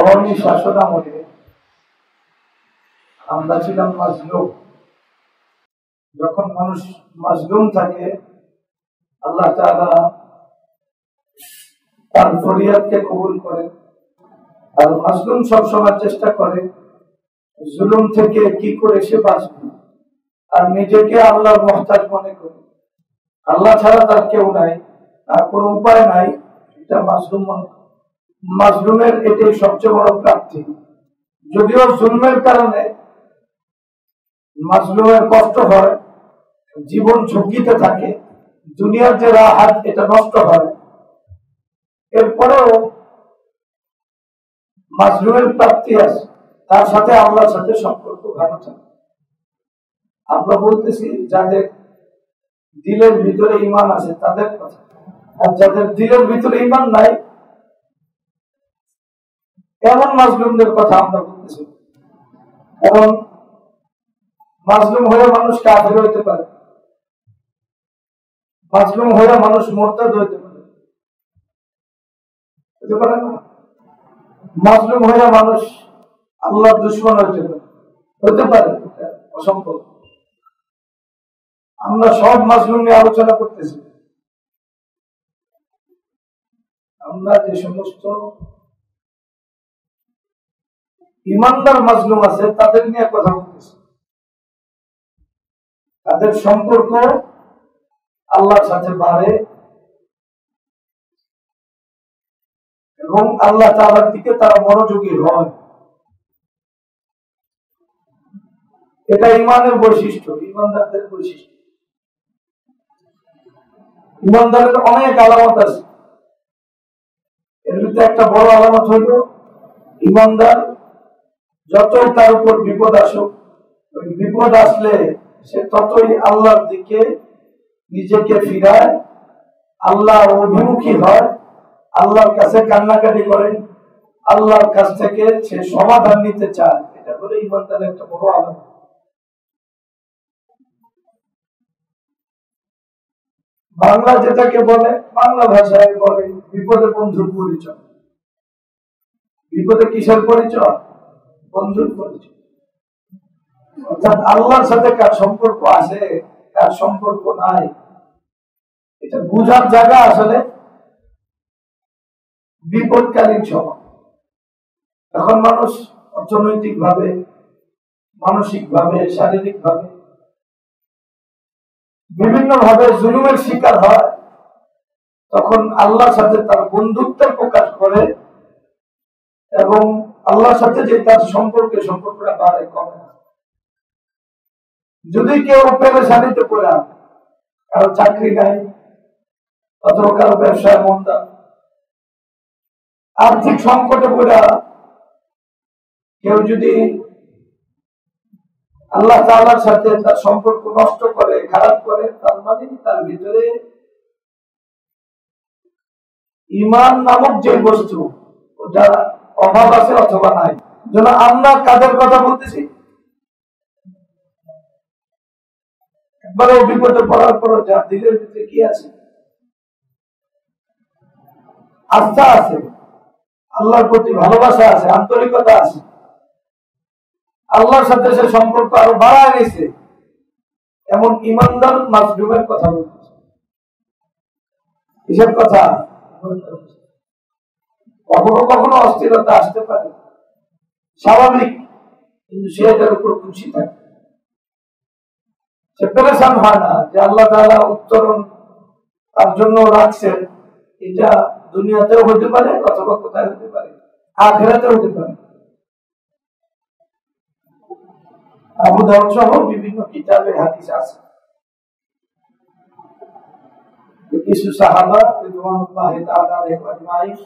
আওয়ামী শাসন আমলে আমরা ছিলাম মাজলুম। যখন মানুষ মাজলুম থাকে, আল্লাহ তাআলা তার ফরিয়াদকে কবুল করে। আর মাজলুম সবসময় চেষ্টা করে জুলুম থেকে কি করে সে বাঁচবে, আর নিজেকে আল্লাহর মুহতাজ মনে করে। আল্লাহ ছাড়া তার কেউ নাই, তার কোনো উপায় নাই, এটা মাজলুম মনে করে। মাজলুমের এটাই সবচেয়ে বড় প্রাপ্তি। যদিও জুলমের কারণে মাজলুমের কষ্ট হয়, জীবন ঝুঁকিতে থাকে, দুনিয়ার যে রাহাত এটা নষ্ট হয়, এরপরেও মাজলুমের প্রাপ্তি আছে, তার সাথে আল্লাহর সাথে সম্পর্ক ভালো থাকে। আমরা বলতেছি যাদের দিলের ভিতরে ঈমান আছে তাদের কথা, আর যাদের দিলের ভিতরে ঈমান নাই এমন মাজলুমদের কথা আমরা বলতেছি। এবং মাজলুম হয়ে মানুষ কাফের হইতে পারে, মাজলুম হয়ে মানুষ মুরতাদ হইতে পারে, না? মাজলুম হয়ে মানুষ আল্লাহর দুশমন হইতে পারে, অসম্ভব। আমরা সব মাজলুম নিয়ে আলোচনা করতেছি। আমরা যে সমস্ত ইমানদার মাজলুম আছে তাদের নিয়ে কথা বলতেছি। তাদের সম্পর্ক আল্লাহর সাথে বাড়ে এবং আল্লাহ তাআলার দিকে তারা মনোযোগী হয়। এটা ইমানের বৈশিষ্ট্য, ইমানদারদের বৈশিষ্ট্য। ইমানদারের অনেক আলামত আছে, এর ভিতরে একটা বড় আলামত হইল ইমানদার যতই তার উপর বিপদ আসুক, ওই বিপদ আসলে সে ততই আল্লাহর দিকে নিজেকে ফিরায়, আল্লাহর অভিমুখী হয়, আল্লাহর কাছে কান্নাকাটি করে, আল্লাহর কাছ থেকে সে সমাধান নিতে চায়। এটা হলো ইমানদারের একটা বড় আলামত। বাংলা যেটাকে বলে, বাংলা ভাষায় বলে বিপদে বন্ধুর পরিচয়। বিপদে কিসের পরিচয়? বন্ধুর পরিচয়। অর্থাৎ আল্লাহর সাথে কার সম্পর্ক আছে, কার সম্পর্ক নাই, এটা বুঝার জায়গা আসলে বিপদকালীন সময়। এখন মানুষ অর্থনৈতিক ভাবে, মানসিক ভাবে, শারীরিক ভাবে বিভিন্ন ভাবে জুলুমের শিকার হয়, তখন আল্লাহর সাথে তার বন্ধুত্বের প্রকাশ করে এবং আল্লাহর সাথে যে তার সম্পর্কটা বাড়ে, কমে। যদি কেউ পেরেশানিতে পড়ে, কারো চাকরি নাই অথবা কারো ব্যবসায় মন্দা, আর্থিক সংকটে পড়ে কেউ যদি আল্লাহ তাআলার সাথে তার সম্পর্ক নষ্ট করে, খারাপ করে, তার মানে তার ভিতরে ঈমান নামক যে বস্তু, ওটা অভাব আছে অথবা নাই। যেন আমরা কাদের কথা বলতেছি? একবারে বিপদে পড়ার পর যা দিলের ভিতরে কি আছে? আস্থা আছে, আল্লাহর প্রতি ভালোবাসা আছে, আন্তরিকতা আছে, আল্লাহর সাথে সে সম্পর্ক আরো বাড়ায় নিছে, এমন ইমানদার মাজলুমের কথা বলতেছে। কিসের কথা? কখনো কখনো অস্থিরতা আসতে পারে, স্বাভাবিক, কিন্তু সে এটার উপর খুশি থাকে, সে পেরেশান হয় না যে আল্লাহ তাআলা উত্তরণ তার জন্য রাখছেন। এটা দুনিয়াতেও হতে পারে অথবা কোথায় হতে পারে, আখিরাতেও হতে পারে। আবু দাউদ সহ বিভিন্ন কিতাবে হাদিস আছে, কিছু সাহাবা রিদওয়ানুল্লাহি তাআলা আলাইহিম আজমাইন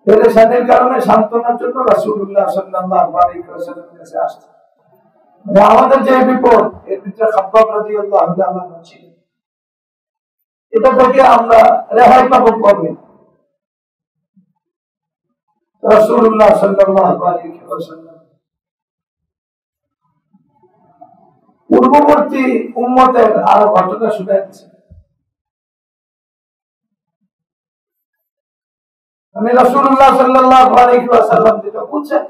পেরেশানির কারণে সান্ত্বনার জন্য রাসূলুল্লাহ সাল্লাল্লাহু আলাইহি ওয়াসাল্লামের কাছে আসতেন। আমাদের যে বিপদ, এর ভিতরে খাব্বাব রাদিয়াল্লাহু তাআলা ছিলেন, এটা থেকে আমরা রেহাই পাবো কবে? রাসূলুল্লাহ সাল্লাল্লাহু আলাইহি ওয়াসাল্লাম পূর্ববর্তী উম্মতের আরো ঘটনা শুনাচ্ছেন। মানে রাসূলুল্লাহ সাল্লাল্লাহু আলাইহি ওয়াসাল্লাম যেটা বলছেন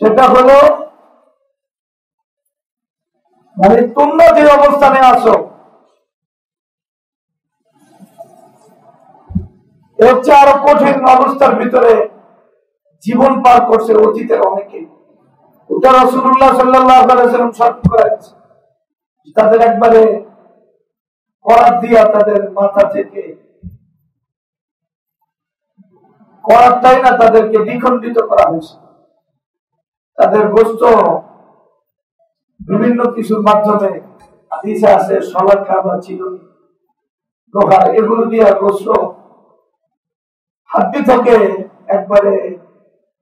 সেটা হলো, মানে তোমরা যে অবস্থানে আছো এর চেয়ে আরো কঠিন অবস্থার ভিতরে জীবন পার করছে অতীতের অনেকেই। ওটা রাসূলুল্লাহ সাল্লাল্লাহু আলাইহি ওয়াসাল্লাম শর্ত করেছে, তাদের একবারে করাত দিয়া তাদের মাথা থেকে করাতটাই না, তাদেরকে দ্বিখণ্ডিত করা হয়েছে। তাদের গোস্ত বিভিন্ন কিছুর মাধ্যমে, হাদিসে আছে শলাকা বা চিরুনি, লোহার, এগুলো দিয়ে গোস্ত হাড্ডি থেকে একবারে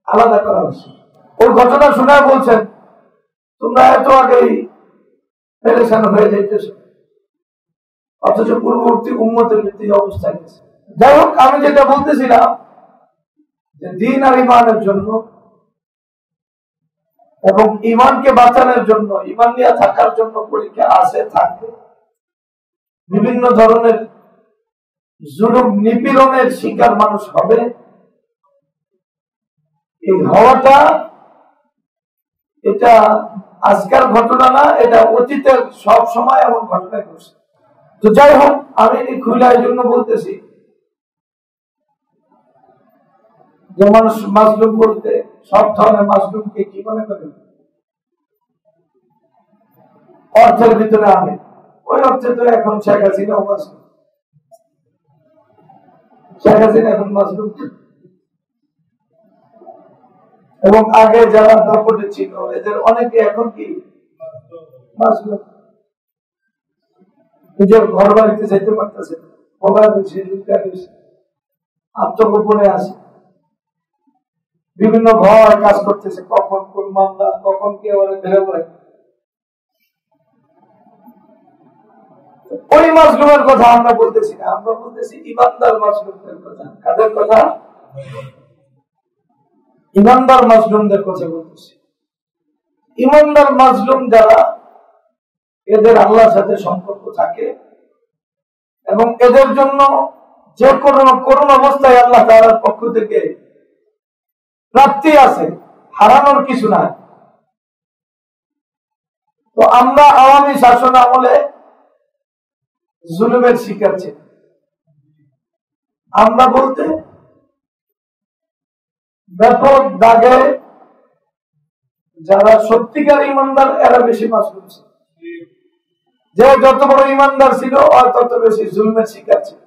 আলাদা করা হয়েছে। ওই ঘটনা শুনে বলছেন তোমরা এত আগেই পেরেশান হয়ে যাইতেছ, অথচ পূর্ববর্তী উম্মতের ভিত্তি অবস্থায় গেছে। যাই হোক, আমি যেটা বলতেছিলাম যে দ্বীন আর ঈমানের জন্য এবং ঈমানকে বাঁচানোর জন্য, ঈমান নিয়ে থাকার জন্য পরীক্ষা আছে, থাকবে। বিভিন্ন ধরনের জুলুম নিপীড়নের শিকার মানুষ হবে। এই হওয়াটা এটা আজকের ঘটনা না, এটা অতীতের সব সময় এমন ঘটনা ঘটছে। তো যাই হোক, আমি খুলে এই জন্য বলতেছি যে মানুষ মাজলুম বলতে সব ধরনের মাজলুমকে কি মনে করে, অর্থের ভিতরে আনে। ওই অর্থে তো এখন শেখ হাসিনাও মাজলুম, শেখ হাসিনা এখন মাজলুম। এবং আগে যারা দাপটে ছিল এদের অনেকে এখন কি মাজলুম, নিজের ঘর বাড়িতে যেতে পারতেছে, মোবাইল হয়েছে, আত্মগোপনে আছে, বিভিন্ন ভয় কাজ করতেছে, কখন কোন মামলা, কখন কে ওরা ধরে পড়ে। ওই মাজলুমের কথা আমরা বলতেছি না, আমরা বলতেছি ইমানদার মাজলুমদের কথা। কাদের কথা? ইমানদার মাজলুমদের কথা বলতেছি। ইমানদার মাজলুম যারা, এদের আল্লাহর সাথে সম্পর্ক থাকে এবং এদের জন্য যে করুণ অবস্থায় আল্লাহ তাআলার পক্ষ থেকে প্রাপ্তি আছে, হারানোর কিছু নাই। তো আমরা আওয়ামী শাসন আমলে জুলুমের শিকার ছিল। আমরা বলতে ব্যাপক দাগে যারা সত্যিকার ইমানদার এরা বেশি মাজলুম ছিল। যে যত বড় ইমানদার ছিল আর তত বেশি জুলুমের শিকার ছিল।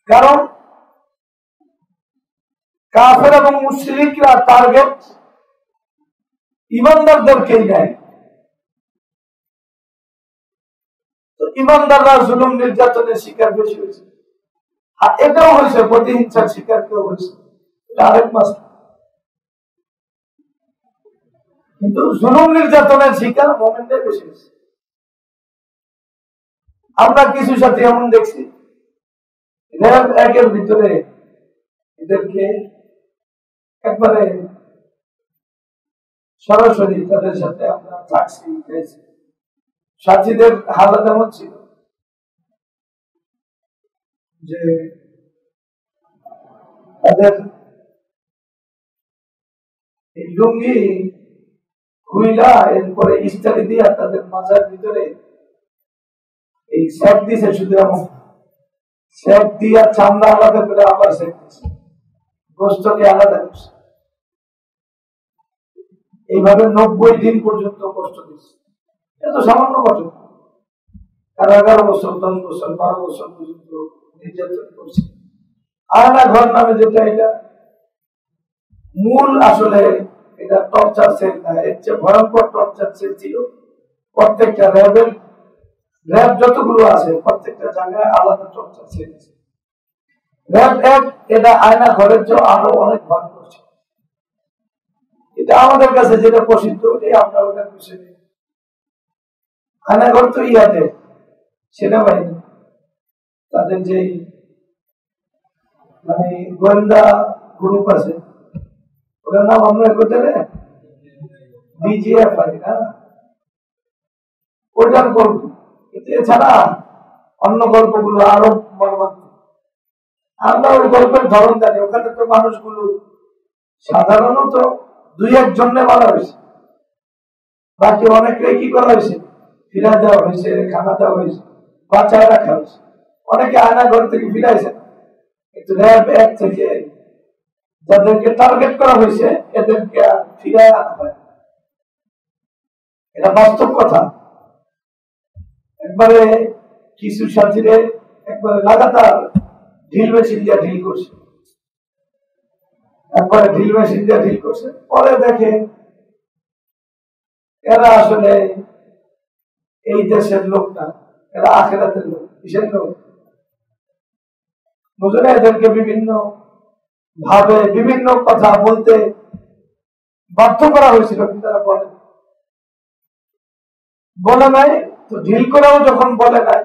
কারণ কাফের এবং মুশরিকরা টার্গেট ইমানদারদেরকেই নেয়। তো ইমানদাররা জুলুম নির্যাতনের শিকার বেশি হয়েছে। আর এটাও হয়েছে প্রতিহিংসার শিকার কেউ হয়েছে, এটা আরেক মাসলা। কিন্তু জুলুম নির্যাতনের শিকার মুমিনদের বেশি হয়েছে। আমরা কিছু সাথে এমন দেখছি, র্যাব একের ভিতরে এদেরকে একবারে সরাসরি তাদের সাথে আমরা থাকছি, সাথীদের হালাত এমন ছিল যে তাদের এই লুঙ্গি খুইলা এরপরে ইস্তারি দিয়া তাদের মাজার ভিতরে এই স্যাপ দিছে, শুধু এমন স্যাপ দিয়া চামড়া আলাদা করে আবার স্যাপ দিচ্ছে, গোস্তকে আলাদা করছে। এইভাবে 90 দিন পর্যন্ত কষ্ট দিচ্ছে। এত সামান্য ঘটনা, তারা 11 বছর 10 বছর 12 বছর পর্যন্ত নির্যাতন করছে। আয়না ঘর নামে যেটা, এটা মূল আসলে এটা টর্চার সেল না, এর চেয়ে ভয়ঙ্কর টর্চার সেল ছিল। প্রত্যেকটা র্যাব যতগুলো আছে প্রত্যেকটা জায়গায় আলাদা টর্চার সেল আছে। র্যাব এক এটা আয়না ঘরের চেয়ে আরো অনেক ভয়ঙ্কর ছিল। এটা আমাদের কাছে যেটা প্রসিদ্ধ ওটাই আমরা ওটার বিষয়ে, আয়না ঘর তো ইয়াদের সেনাবাহিনী, তাদের যে মানে গোয়েন্দা গ্রুপ আছে, ওটার নাম আমরা করতে বিজিএফ হয় না, ওটার গল্প। কিন্তু এছাড়া অন্য গল্পগুলো আরো মর্মান্তিক। আমরা ওই গল্পের ধরন জানি, ওখানে তো মানুষগুলো সাধারণত 2-1 জনে মারা হয়েছে, বাকি অনেকে কি করা হয়েছে, ফিরা দেওয়া হয়েছে, খানা দেওয়া হয়েছে, বাঁচায় রাখা হয়েছে। অনেকে আয়না ঘর থেকে ফিরাইছে না, কিন্তু র্যাব 1 থেকে যাদেরকে টার্গেট করা হয়েছে এদেরকে ফিরায় আনা হয়। এটা বাস্তব কথা। একবারে কিছু সাথীরে একবারে লাগাতার ঢিল মেশিন দিয়ে ঢিল করছে, একবারে ঢিল মেশিন দিয়ে ঢিল করছে। পরে দেখে এরা আসলে এই দেশের লোক না, এরা আখিরাতের লোক। কিসের লোক বুঝলে? এদেরকে বিভিন্ন ভাবে বিভিন্ন কথা বলতে বাধ্য করা হয়েছিল, কিন্তু তারা বলে নাই। তো ঢিল করেও যখন বলে নাই,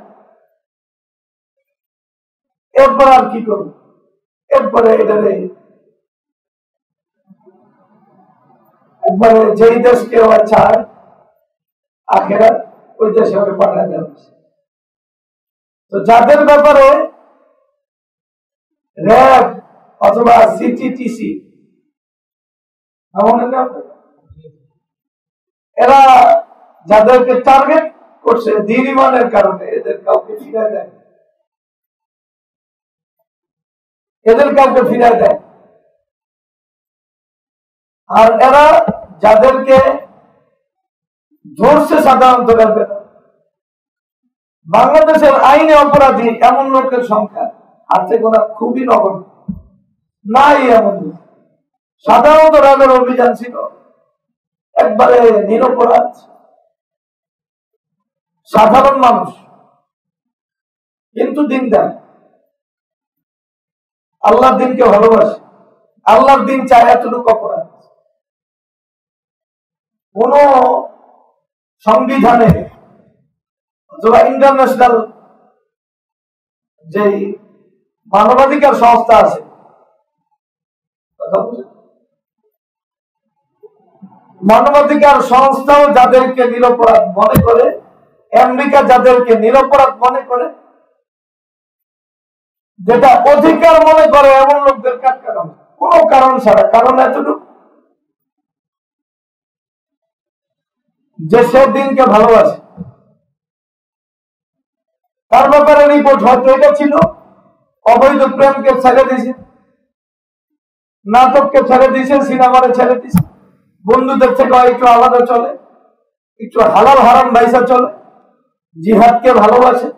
এরপর আর কি করবে? এরপরে এটারে একবারে যেই দেশকে ওরা চায় আখেরাত, ওই দেশে ওকে পাঠায় দেওয়া হয়েছে। তো যাদের ব্যাপারে র্যাব অথবা সিটিটিসি এরা যাদেরকে টার্গেট করছে দ্বীন ইমানের কারণে, এদের কাউকে ফিরায় দেয়, এদের কাউকে ফিরায় দেয়। আর এরা যাদেরকে ধরছে সাধারণত বাংলাদেশের আইনে অপরাধী এমন লোকের সংখ্যা আছে গোনা খুবই নগণ্য, নাই এমন। সাধারণত র্যাবের অভিযান ছিল একবারে নিরপরাধ সাধারণ মানুষ, কিন্তু দিন দেয়, আল্লাহর দিনকে ভালোবাসে, আল্লাহর দিন চায় এতটুকু অপরাধ। কোন সংবিধানে অথবা ইন্টারন্যাশনাল যে মানবাধিকার সংস্থা আছে, মানবাধিকার সংস্থাও যাদেরকে নিরপরাধ মনে করে, আমেরিকা যাদেরকে নিরপরাধ মনে করে, যেটা অধিকার মনে করে এমন লোকদের কাটকানো কোন কারণ ছাড়া। কারণ এতটুকু যে সে দিনকে ভালোবাসে, তার ব্যাপারে রিপোর্ট হয়তো এটা ছিল অবৈধ প্রেমকে ছেড়ে দিয়েছে, নাটককে ছেড়ে দিয়েছে, সিনেমারে ছেড়ে দিয়েছে, বন্ধুদের থেকে একটু আলাদা চলে, একটু হালাল হারাম বাইসা চলে, জিহাদকে ভালোবাসে।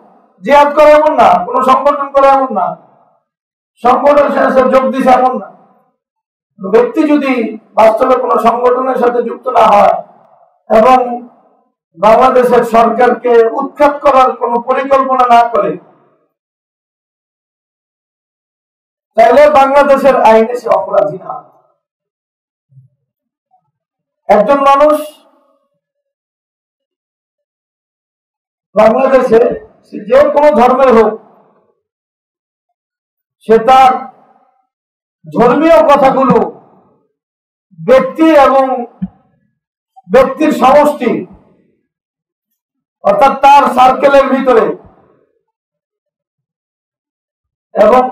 জিহাদ করে এমন না, কোন সংগঠন করে এমন না, সংগঠনের সাথে যোগ দিছে এমন না। ব্যক্তি যদি বাস্তবে কোন সংগঠনের সাথে যুক্ত না হয় এবং বাংলাদেশের সরকারকে উৎখাত করার কোন পরিকল্পনা না করে, তাহলে বাংলাদেশের আইনে সে অপরাধী না। একজন মানুষ বাংলাদেশে যে কোনো ধর্মের হোক, সে তার ধর্মীয় কথাগুলো ব্যক্তি এবং ব্যক্তির সমষ্টি অর্থাৎ তার সার্কেলের ভিতরে এবং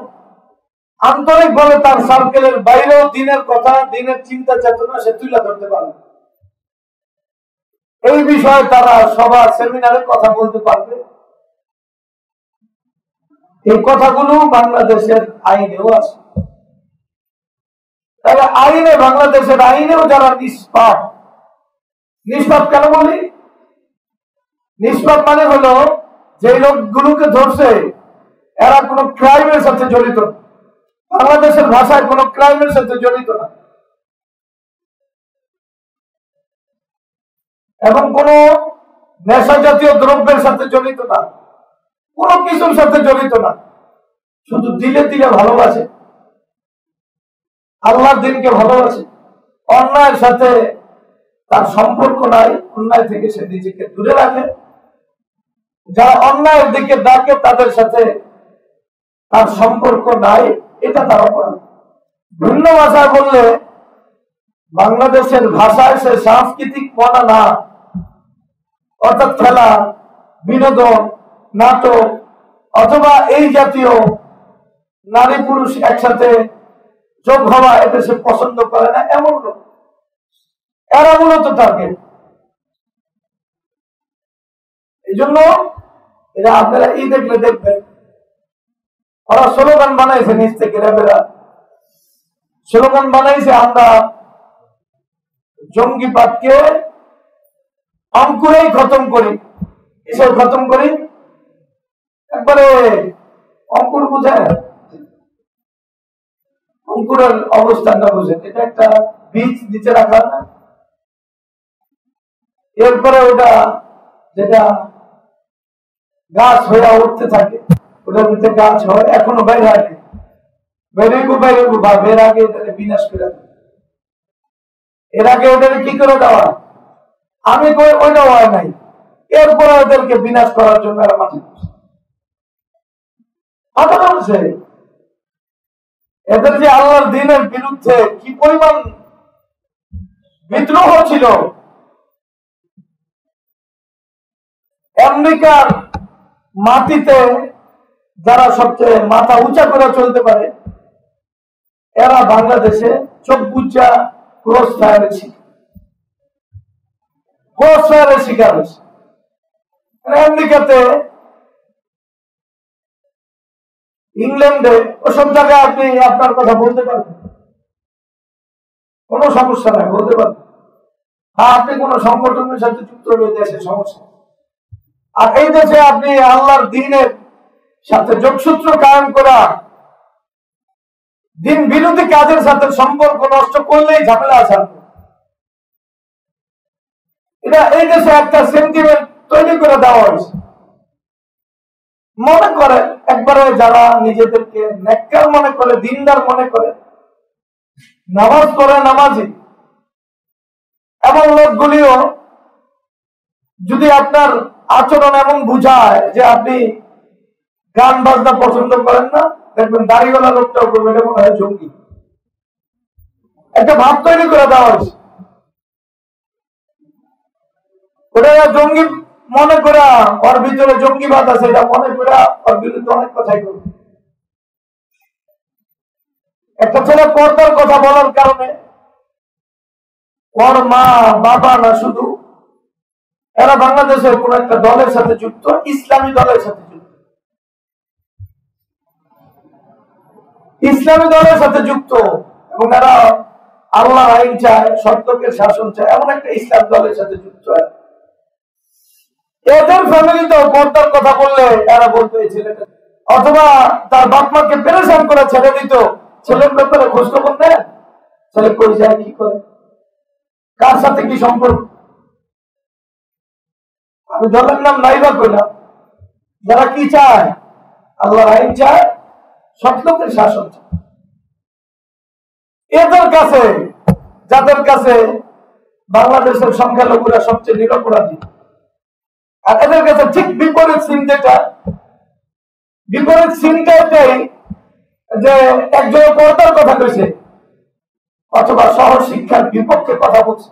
আন্তরিকভাবে তার সার্কেলের বাইরেও দিনের কথা, দিনের চিন্তা চেতনা সে তুলে ধরতে পারে। এই বিষয়ে তারা সবার সেমিনারে কথা বলতে পারবে। এই কথাগুলো বাংলাদেশের আইনেও আছে। তাহলে আইনে, বাংলাদেশের আইনেও যারা নিষ্পাপ, নিষ্পাপ কেন বলি? নিষ্পাপ মানে হলো যে লোকগুলোকে ধরছে এরা কোন ক্রাইমের সাথে জড়িত, বাংলাদেশের ভাষায় কোন ক্রাইমের সাথে জড়িত না, এবং কোন নেশা জাতীয় দ্রব্যের সাথে জড়িত না, কোন কিছুর সাথে জড়িত না, শুধু দিলে দিলে ভালোবাসে, আল্লাহর দিনকে ভালোবাসে, অন্যায়ের সাথে তার সম্পর্ক নাই, অন্যায় থেকে সে নিজেকে দূরে রাখে, যারা অন্যায়ের দিকে ডাকে তাদের সাথে তার সম্পর্ক নাই, এটা তার অপরাধ। ভিন্ন ভাষায় বললে বাংলাদেশের ভাষায় সে সাংস্কৃতিক মনা না, অর্থাৎ খেলা, বিনোদন, নাটক অথবা এই জাতীয় নারী পুরুষ একসাথে যোগ হওয়া এটা সে পছন্দ করে না, এমন লোক এরা মূলত টার্গেট। এই জন্য এটা আপনারা দেখলে দেখবেন, ওরা স্লোগান বানাইছে নিজ থেকে, র্যাবেরা স্লোগান বানাইছে, আমরা জঙ্গিবাদকে অঙ্কুরেই খতম করি। কিসের খতম করি? একবারে অঙ্কুর বুঝেন, অঙ্কুরের অবস্থানটা বুঝেন, এটা একটা বীজ নিচে রাখা না, এরপরে ওটা যেটা গাছ হয়ে উঠতে থাকে, ওটার ভিতরে গাছ হয়, এখনো বাইরে আগে বের আগে এটাকে বিনাশ করে দেয়। এর আগে ওটাকে কি করে দেওয়া, আমি ওইটা হয় নাই, এরপরে ওদেরকে বিনাশ করার জন্য এরা মাঠে বলছে। এদের যে আল্লাহর দ্বীনের বিরুদ্ধে কি পরিমাণ বিদ্রোহ ছিল, আমেরিকার মাটিতে যারা সবচেয়ে মাথা উঁচা করে চলতে পারে, এরা বাংলাদেশে চোখ বুঝা ক্রস ফায়ারের শিকার হয়েছে। আমেরিকাতে, ইংল্যান্ডে, ওসব জায়গায় আপনি আপনার কথা বলতে পারবেন, কোন সমস্যা নাই, বলতে পারবেন। হ্যাঁ, আপনি কোন সংগঠনের সাথে যুক্ত হয়ে দেশে সমস্যা। আর এই দেশে আপনি আল্লাহর দ্বীনের সাথে যোগসূত্র কায়েম করা, দ্বীন বিরোধী কাজের সাথে সম্পর্ক নষ্ট করলেই ঝামেলা আসা। এটা এই দেশে একটা সেন্টিমেন্ট তৈরি করে দেওয়া হয়েছে। মনে করে একবারে যারা নিজেদেরকে নেককার মনে করে, দিনদার মনে করে, নামাজ পড়ে নামাজি, এমন লোকগুলিও যদি আপনার আচরণ এমন বুঝায় যে আপনি গান বাজনা পছন্দ করেন না, দেখবেন দাড়িওয়ালা লোকটাও করবে এটা মনে হয় জঙ্গি। একটা ভাব তৈরি করে দেওয়া হয়েছে, ওটা জঙ্গি মনে করা, ওর ভিতরে জঙ্গিবাদ আছে এটা মনে করা, ওর বিরুদ্ধে অনেক কথাই করবে। একটা ছেলে পর্দার কথা বলার কারণে ওর মা বাবা না শুধু, এরা বাংলাদেশের কোন একটা দলের সাথে যুক্ত, ইসলামী দলের সাথে যুক্ত, ইসলামী দলের সাথে যুক্ত, এবং এরা আল্লাহর আইন চায়, সত্যকের শাসন চায়, এমন একটা ইসলাম দলের সাথে যুক্ত হয়। এদের ফ্যামিলিতেও পর্দার কথা বললে এরা বলতো এই ছেলেটা, অথবা তার বাপ মাকে পেরেশান করে ছেড়ে দিত, ছেলের ব্যাপারে খোঁজ খবর নেয়, ছেলে কই যায়, কি করে, কার সাথে কি সম্পর্ক। আমি দলের নাম নাই বা কইলাম, যারা কি চায়, আল্লাহর আইন চায়, সত্যকের শাসন চায়। এদের কাছে, যাদের কাছে বাংলাদেশের সংখ্যালঘুরা সবচেয়ে নিরপরাধী, আর এদের কাছে ঠিক বিপরীত সিন, যেটা বিপরীত সিনটা এটাই যে একজন পর্দার কথা কইছে, অথবা শহর শিক্ষার বিপক্ষে কথা বলছে,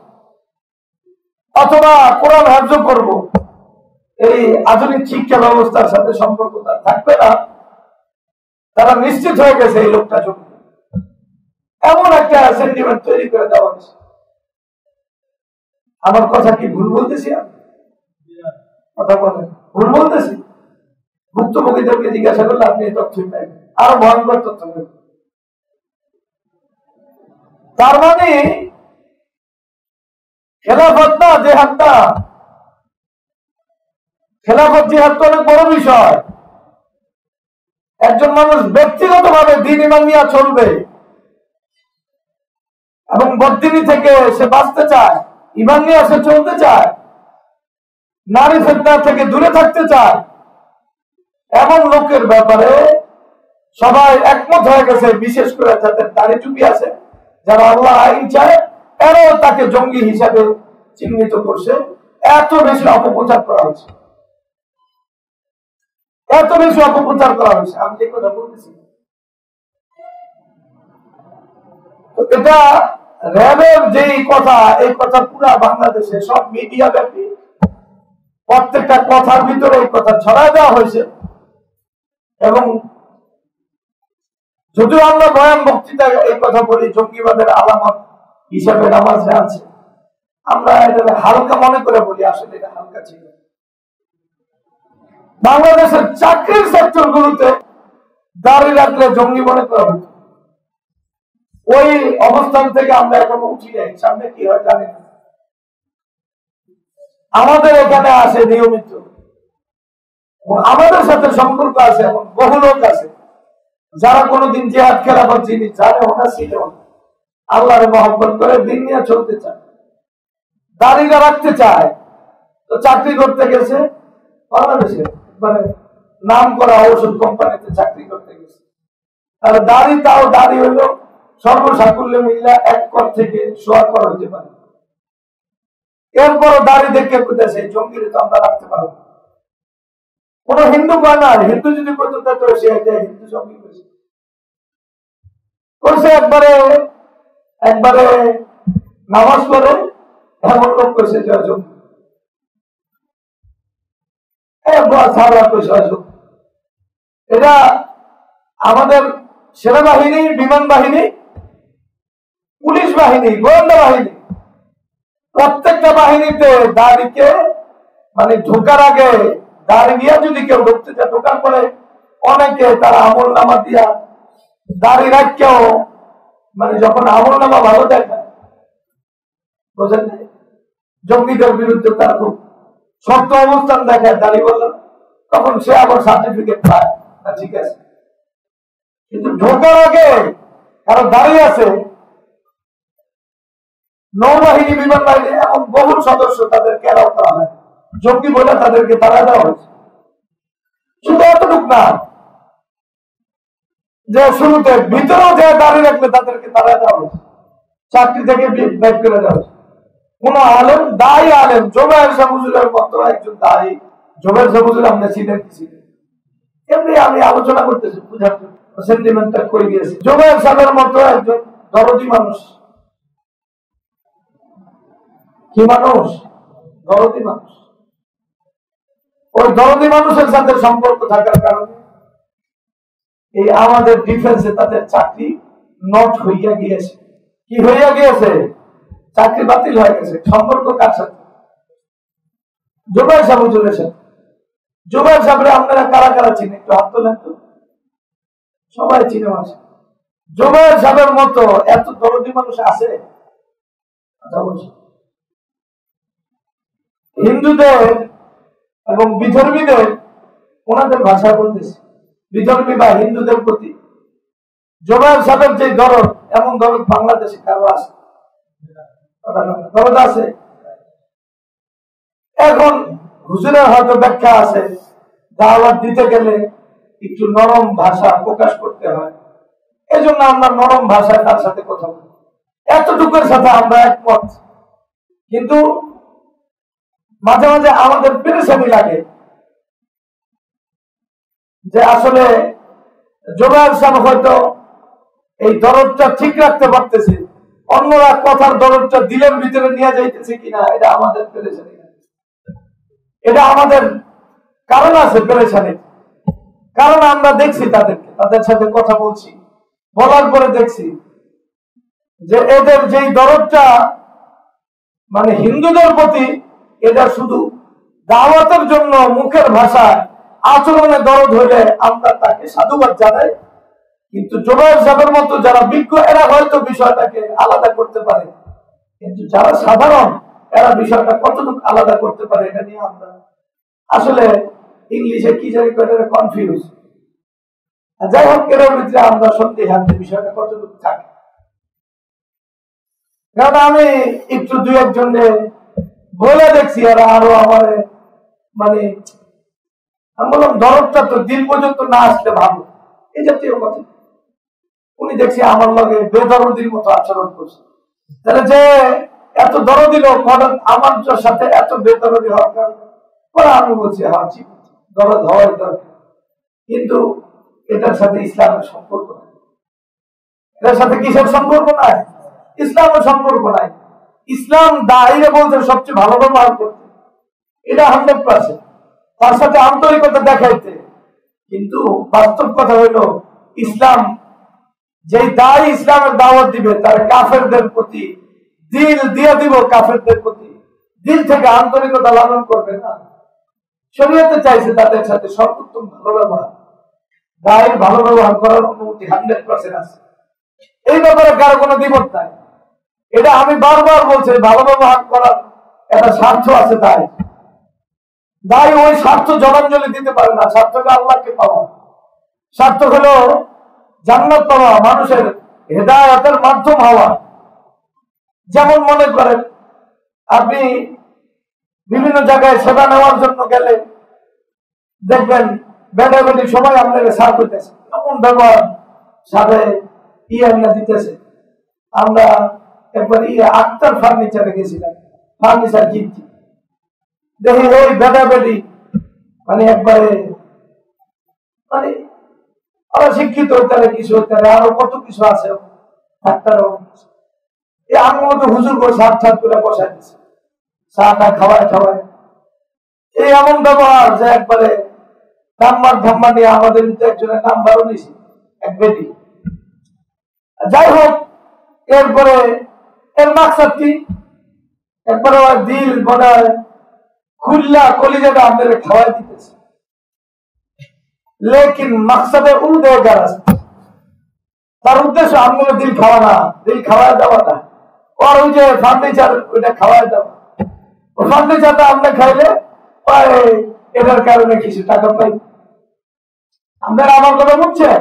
অথবা কোরআন হাফজ করব, এই আধুনিক শিক্ষা ব্যবস্থার সাথে সম্পর্ক তার থাকবে না, তারা নিশ্চিত হয়ে গেছে এই লোকটা জঙ্গি। এমন একটা সেন্টিমেন্ট তৈরি করে দেওয়া হচ্ছে। আমার কথা কি ভুল বলতেছি? কথা বলেন, ভুল বলতেছি? ভুক্তভোগীদেরকে জিজ্ঞাসা করলে আপনি এই তথ্য পাইবেন, আরো ভয়ঙ্কর তথ্য পাইবেন। তার মানে খেলাফত না, জেহাদ না। খেলাফত জিহাদ তো অনেক বড় বিষয়। একজন মানুষ ব্যক্তিগত ভাবে দ্বীন ঈমান নিয়ে চলবে এবং বদদিনী থেকে সে বাঁচতে চায়, ঈমান নিয়ে সে চলতে চায়, নারী ফিতনা থেকে দূরে থাকতে চায়, এমন লোকের ব্যাপারে সবাই একমত হয়ে গেছে, বিশেষ করে যাদের দাড়ি টুপি আছে, যারা আল্লাহ আইন চায়, এরাও তাকে জঙ্গি হিসাবে চিহ্নিত করছে। এত বেশি অপপ্রচার করা হচ্ছে, এত বেশি অপপ্রচার করা হয়েছে। আমি যে কথা বলতেছি, এটা র্যাবের যেই কথা, এই কথা পুরা বাংলাদেশে সব মিডিয়া ব্যাপী প্রত্যেকটা কথার ভিতরে এই কথা ছড়ায় দেওয়া হয়েছে। এবং যদিও আমরা বয়ান বক্তৃতায় এই কথা বলি জঙ্গিবাদের আলামত হিসাবে নামাজে আছে, আমরা এটা হালকা মনে করে বলি, আসলে এটা হালকা ছিল। বাংলাদেশের চাকরির সেক্টর গুলোতে দাড়ি রাখলে জঙ্গি মনে করা হতো। ওই অবস্থান থেকে আমরা এখন উঠি নাই, সামনে কি হয় জানি না। আমাদের এখানে আসে নিয়মিত, আমাদের সাথে সম্পর্ক আছে এমন বহু লোক আছে যারা কোনোদিন জিহাদ খেলাফত জিনিস জানে ওনা ছিল, আল্লাহর মহব্বত করে দিন নিয়ে চলতে চায়, দাড়িটা রাখতে চায়, তো চাকরি করতে গেছে বাংলাদেশে, মানে নাম করা ঔষধ কোম্পানিতে চাকরি করতে গেছে। তাহলে দাড়ি, তাও দাড়ি হইলো সর্বসাকুল্যে মিল্লা 1 কর থেকে 1.25 কর হইতে পারে। এরপরও দাড়ি দেখে কোথায় জঙ্গিরে তো আমরা রাখতে পারবো। কোন হিন্দু কয় না, হিন্দু যদি করতো তাহলে সে হিন্দু জঙ্গি করছে একবারে নামাজ পড়ে এমন লোক করছে জঙ্গি। এটা আমাদের সেনাবাহিনী, বিমান বাহিনী, পুলিশ বাহিনী, গোয়েন্দা বাহিনী, প্রত্যেকটা বাহিনীতে দাড়িকে মানে ঢোকার আগে দাড়ি নিয়ে যদি কেউ ঢুকতে চায়, ঢোকার পরে অনেকে তারা আমল নামা দিয়া দাড়ি রাখকেও মানে যখন আমল নামা ভালো দেখায়, বুঝলেন, জঙ্গিদের বিরুদ্ধে তার খুব শক্ত অবস্থান দেখায় দাড়ি বললেন, তখন সে আবার সার্টিফিকেট পায় না, ঠিক আছে। কিন্তু ঢোকার আগে কারো দাঁড়িয়ে আছে, নৌবাহিনী, বিমান বাহিনী, এমন বহু সদস্য তাদের ঘেরাও করা হয়, জঙ্গি বলে তাদেরকে তাড়া দেওয়া হয়েছে। শুধু এতটুক না যে শুরুতে ভিতরেও যে দাঁড়িয়ে রাখলে তাদেরকে তাড়া দেওয়া হয়েছে, চাকরি থেকে বের করে দেওয়া হয়েছে। কোন আলেম, দায়ী আলেম, জোবায়ের শাহ হুজুরের মতো একজন দায়ী, জোবায়ের শাহ হুজুর আমরা ছিলেন কি ছিলেন, এমনি আমি আলোচনা করতেছি বুঝার জন্য, সেন্টিমেন্টটা করে গিয়েছি। জোবায়ের সাহেবের মতো একজন দরদি মানুষ, কি মানুষ, দরদি মানুষ, ওই দরদি মানুষের সাথে সম্পর্ক থাকার কারণে এই আমাদের ডিফেন্সে তাদের চাকরি নট হইয়া গিয়েছে। কি হইয়া গিয়েছে? চাকরি বাতিল হয়ে গেছে। সম্পর্ক কার সাথে? জোবায়ের সাহেব হুজুরের সাথে। জোবায়ের সাহেবরে আপনারা কারা কারা চিনেন একটু হাত তোলেন তো। সবাই চিনে আছে। জোবায়ের সাহেবের মতো এত দরদি মানুষ আছে? হিন্দুদের এবং বিধর্মীদের ওনাদের ভাষা বলতেছে, বিধর্মী বা হিন্দুদের প্রতি জোবায়ের সাহেবের যে দরদ, এমন দরদ বাংলাদেশে কারো আছে? দরদ আছে? এখন হুজুরের হয়তো ব্যাখ্যা আছে, দাওয়াত দিতে গেলে একটু নরম ভাষা প্রকাশ করতে হয়, এজন্য আমরা নরম ভাষায় তার সাথে কথা বলি, এতটুকুর সাথে আমরা একমত। কিন্তু মাঝে মাঝে আমাদের পেরেশানি লাগে যে আসলে জোবায়ের সাহেব হয়তো এই দরদটা ঠিক রাখতে পারতেছে, অন্যরা কথার দরদটা দিলের ভিতরে নিয়ে যাইতেছে কিনা, এটা আমাদের পেরেশানি, এটা আমাদের কারণ আছে পেরেশানি। কারণ আমরা দেখছি তাদেরকে, তাদের সাথে কথা বলছি, বলার পরে দেখছি যে এদের যেই দরদটা মানে হিন্দুদের প্রতি, এটা শুধু দাওয়াতের জন্য মুখের ভাষায় আচরণে দরদ হইলে আমরা তাকে সাধুবাদ জানাই, কিন্তু জোবায়ের সাহেবের মতো যারা বিজ্ঞ এরা হয়তো বিষয়টাকে আলাদা করতে পারে, কিন্তু যারা সাধারণ এরা বিষয়টা কতটুকু আলাদা করতে পারে এটা নিয়ে আমরা আসলে ইংলিশে কি জানি কনফিউজ। যাই হোক, এর ভিতরে আমরা সন্দেহান বিষয়টা কতটুকু থাকে। কারণ আমি একটু দুই একজনে বলে দেখছি, আর আরো আমার মানে আমি বললাম দরদটা তো দিন পর্যন্ত না আসলে ভালো, এই জাতীয় কথা। উনি দেখছি আমার লগে বেদরদির মতো আচরণ করছে, তাহলে যে এত দরদি লোক হঠাৎ আমার সাথে এত বেদরদি হওয়ার কারণে আমি বলছি হ্যাঁ ঠিক দরদ হওয়াই দরকার, কিন্তু এটার সাথে ইসলামের সম্পর্ক নাই। এটার সাথে কিসের সম্পর্ক নাই? ইসলামের সম্পর্ক নাই। ইসলাম দায়ীরা বলছে সবচেয়ে ভালো ব্যবহার করতে, এটা 100%, তার সাথে আন্তরিকতা দেখাইতে, কিন্তু বাস্তব কথা হইল ইসলাম যে দায়ী ইসলামের দাওয়াত দিবে তার কাফেরদের প্রতি দিল দিয়ে দিব, কাফেরদের প্রতি দিল থেকে আন্তরিকতা লালন করবে না। শরীয়তে চাইছে তাদের সাথে সর্বোত্তম ভালো ব্যবহার, দায়ের ভালো ব্যবহার করার অনুমতি 100% আছে। এই ব্যাপারে কারো কোনো দ্বিমত নাই। এটা আমি বারবার বলছি, ভালো ব্যবহার করার একটা স্বার্থ আছে। দায় ওই স্বার্থ জলাঞ্জলি দিতে পারে না। স্বার্থকে আল্লাহকে পাওয়া, স্বার্থ হলো জান্নাত পাওয়া, মানুষের হেদায়েতের মাধ্যম হওয়া। যেমন মনে করেন আপনি বিভিন্ন জায়গায় সেবা নেওয়ার জন্য গেলে দেখবেন বেটাবেটি সবাই আপনাকে সার করতেছে, এমন ব্যবহার সাথে ইয়ে দিতেছে। আমরা একবার আক্তার ফার্নিচারে গেছিলাম, ফার্নিচার কিনছি, দেখি ওই বেটাবেটি মানে একবারে মানে অশিক্ষিত হইতে পারে, কিছু হইতে পারে, আরো কত কিছু আছে ডাক্তার। আমি মতো হুজুর করে সাত সাত করে বসাই দিচ্ছে, চাটা খাওয়ায় খাওয়ায়। এই এমন ব্যবহার যে একবারে নাম্বার ধাম্বার নিয়ে আমাদের একজনের নাম্বারও নিছি, এক বেটি। যাই হোক, এরপরে এর মাকসাদ কি, একবারে দিল মনে হয় খুল্লা কলিজাটা আপনাদের খাওয়াই দিতেছে, লেকিন মাকসাদে উদ্দেশ্য আছে। তার উদ্দেশ্য আপনাদের দিল খাওয়া না, দিল খাওয়ায় দেওয়া না। আর ওই যে ফার্নিচার ওইটা খাওয়ায় দেওয়া, ওই ফার্নিচারটা আপনি খাইলে এটার কারণে কিছু টাকা পাই। আপনারা আমার কথা বুঝছেন?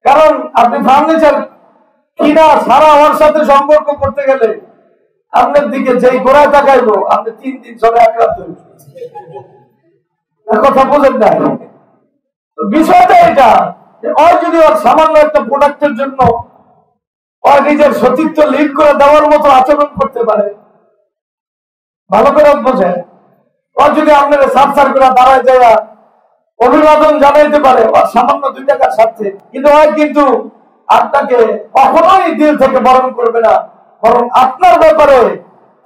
কারণ আপনি ফার্নিচার কিনা সারা ওর সাথে সম্পর্ক করতে গেলে আপনার দিকে যেই গোড়ায় তাকাইবো আপনি 3 দিন চলে আক্রান্ত কথা বোঝেন না। বিষয়টা এটা, ওই যদি ওর সামান্য একটা প্রোডাক্টের জন্য ওর নিজের সতীত্ব লিড করে দেওয়ার মতো আচরণ করতে পারে, ভালো করে বোঝেন। ওর যদি আপনারা সার করে দাঁড়ায় যায় অভিবাদন জানাইতে পারে ওর সামান্য 2 টাকার স্বার্থে, কিন্তু ওই কিন্তু আপনাকে কখনোই দিল থেকে বরণ করবে না, বরং আপনার ব্যাপারে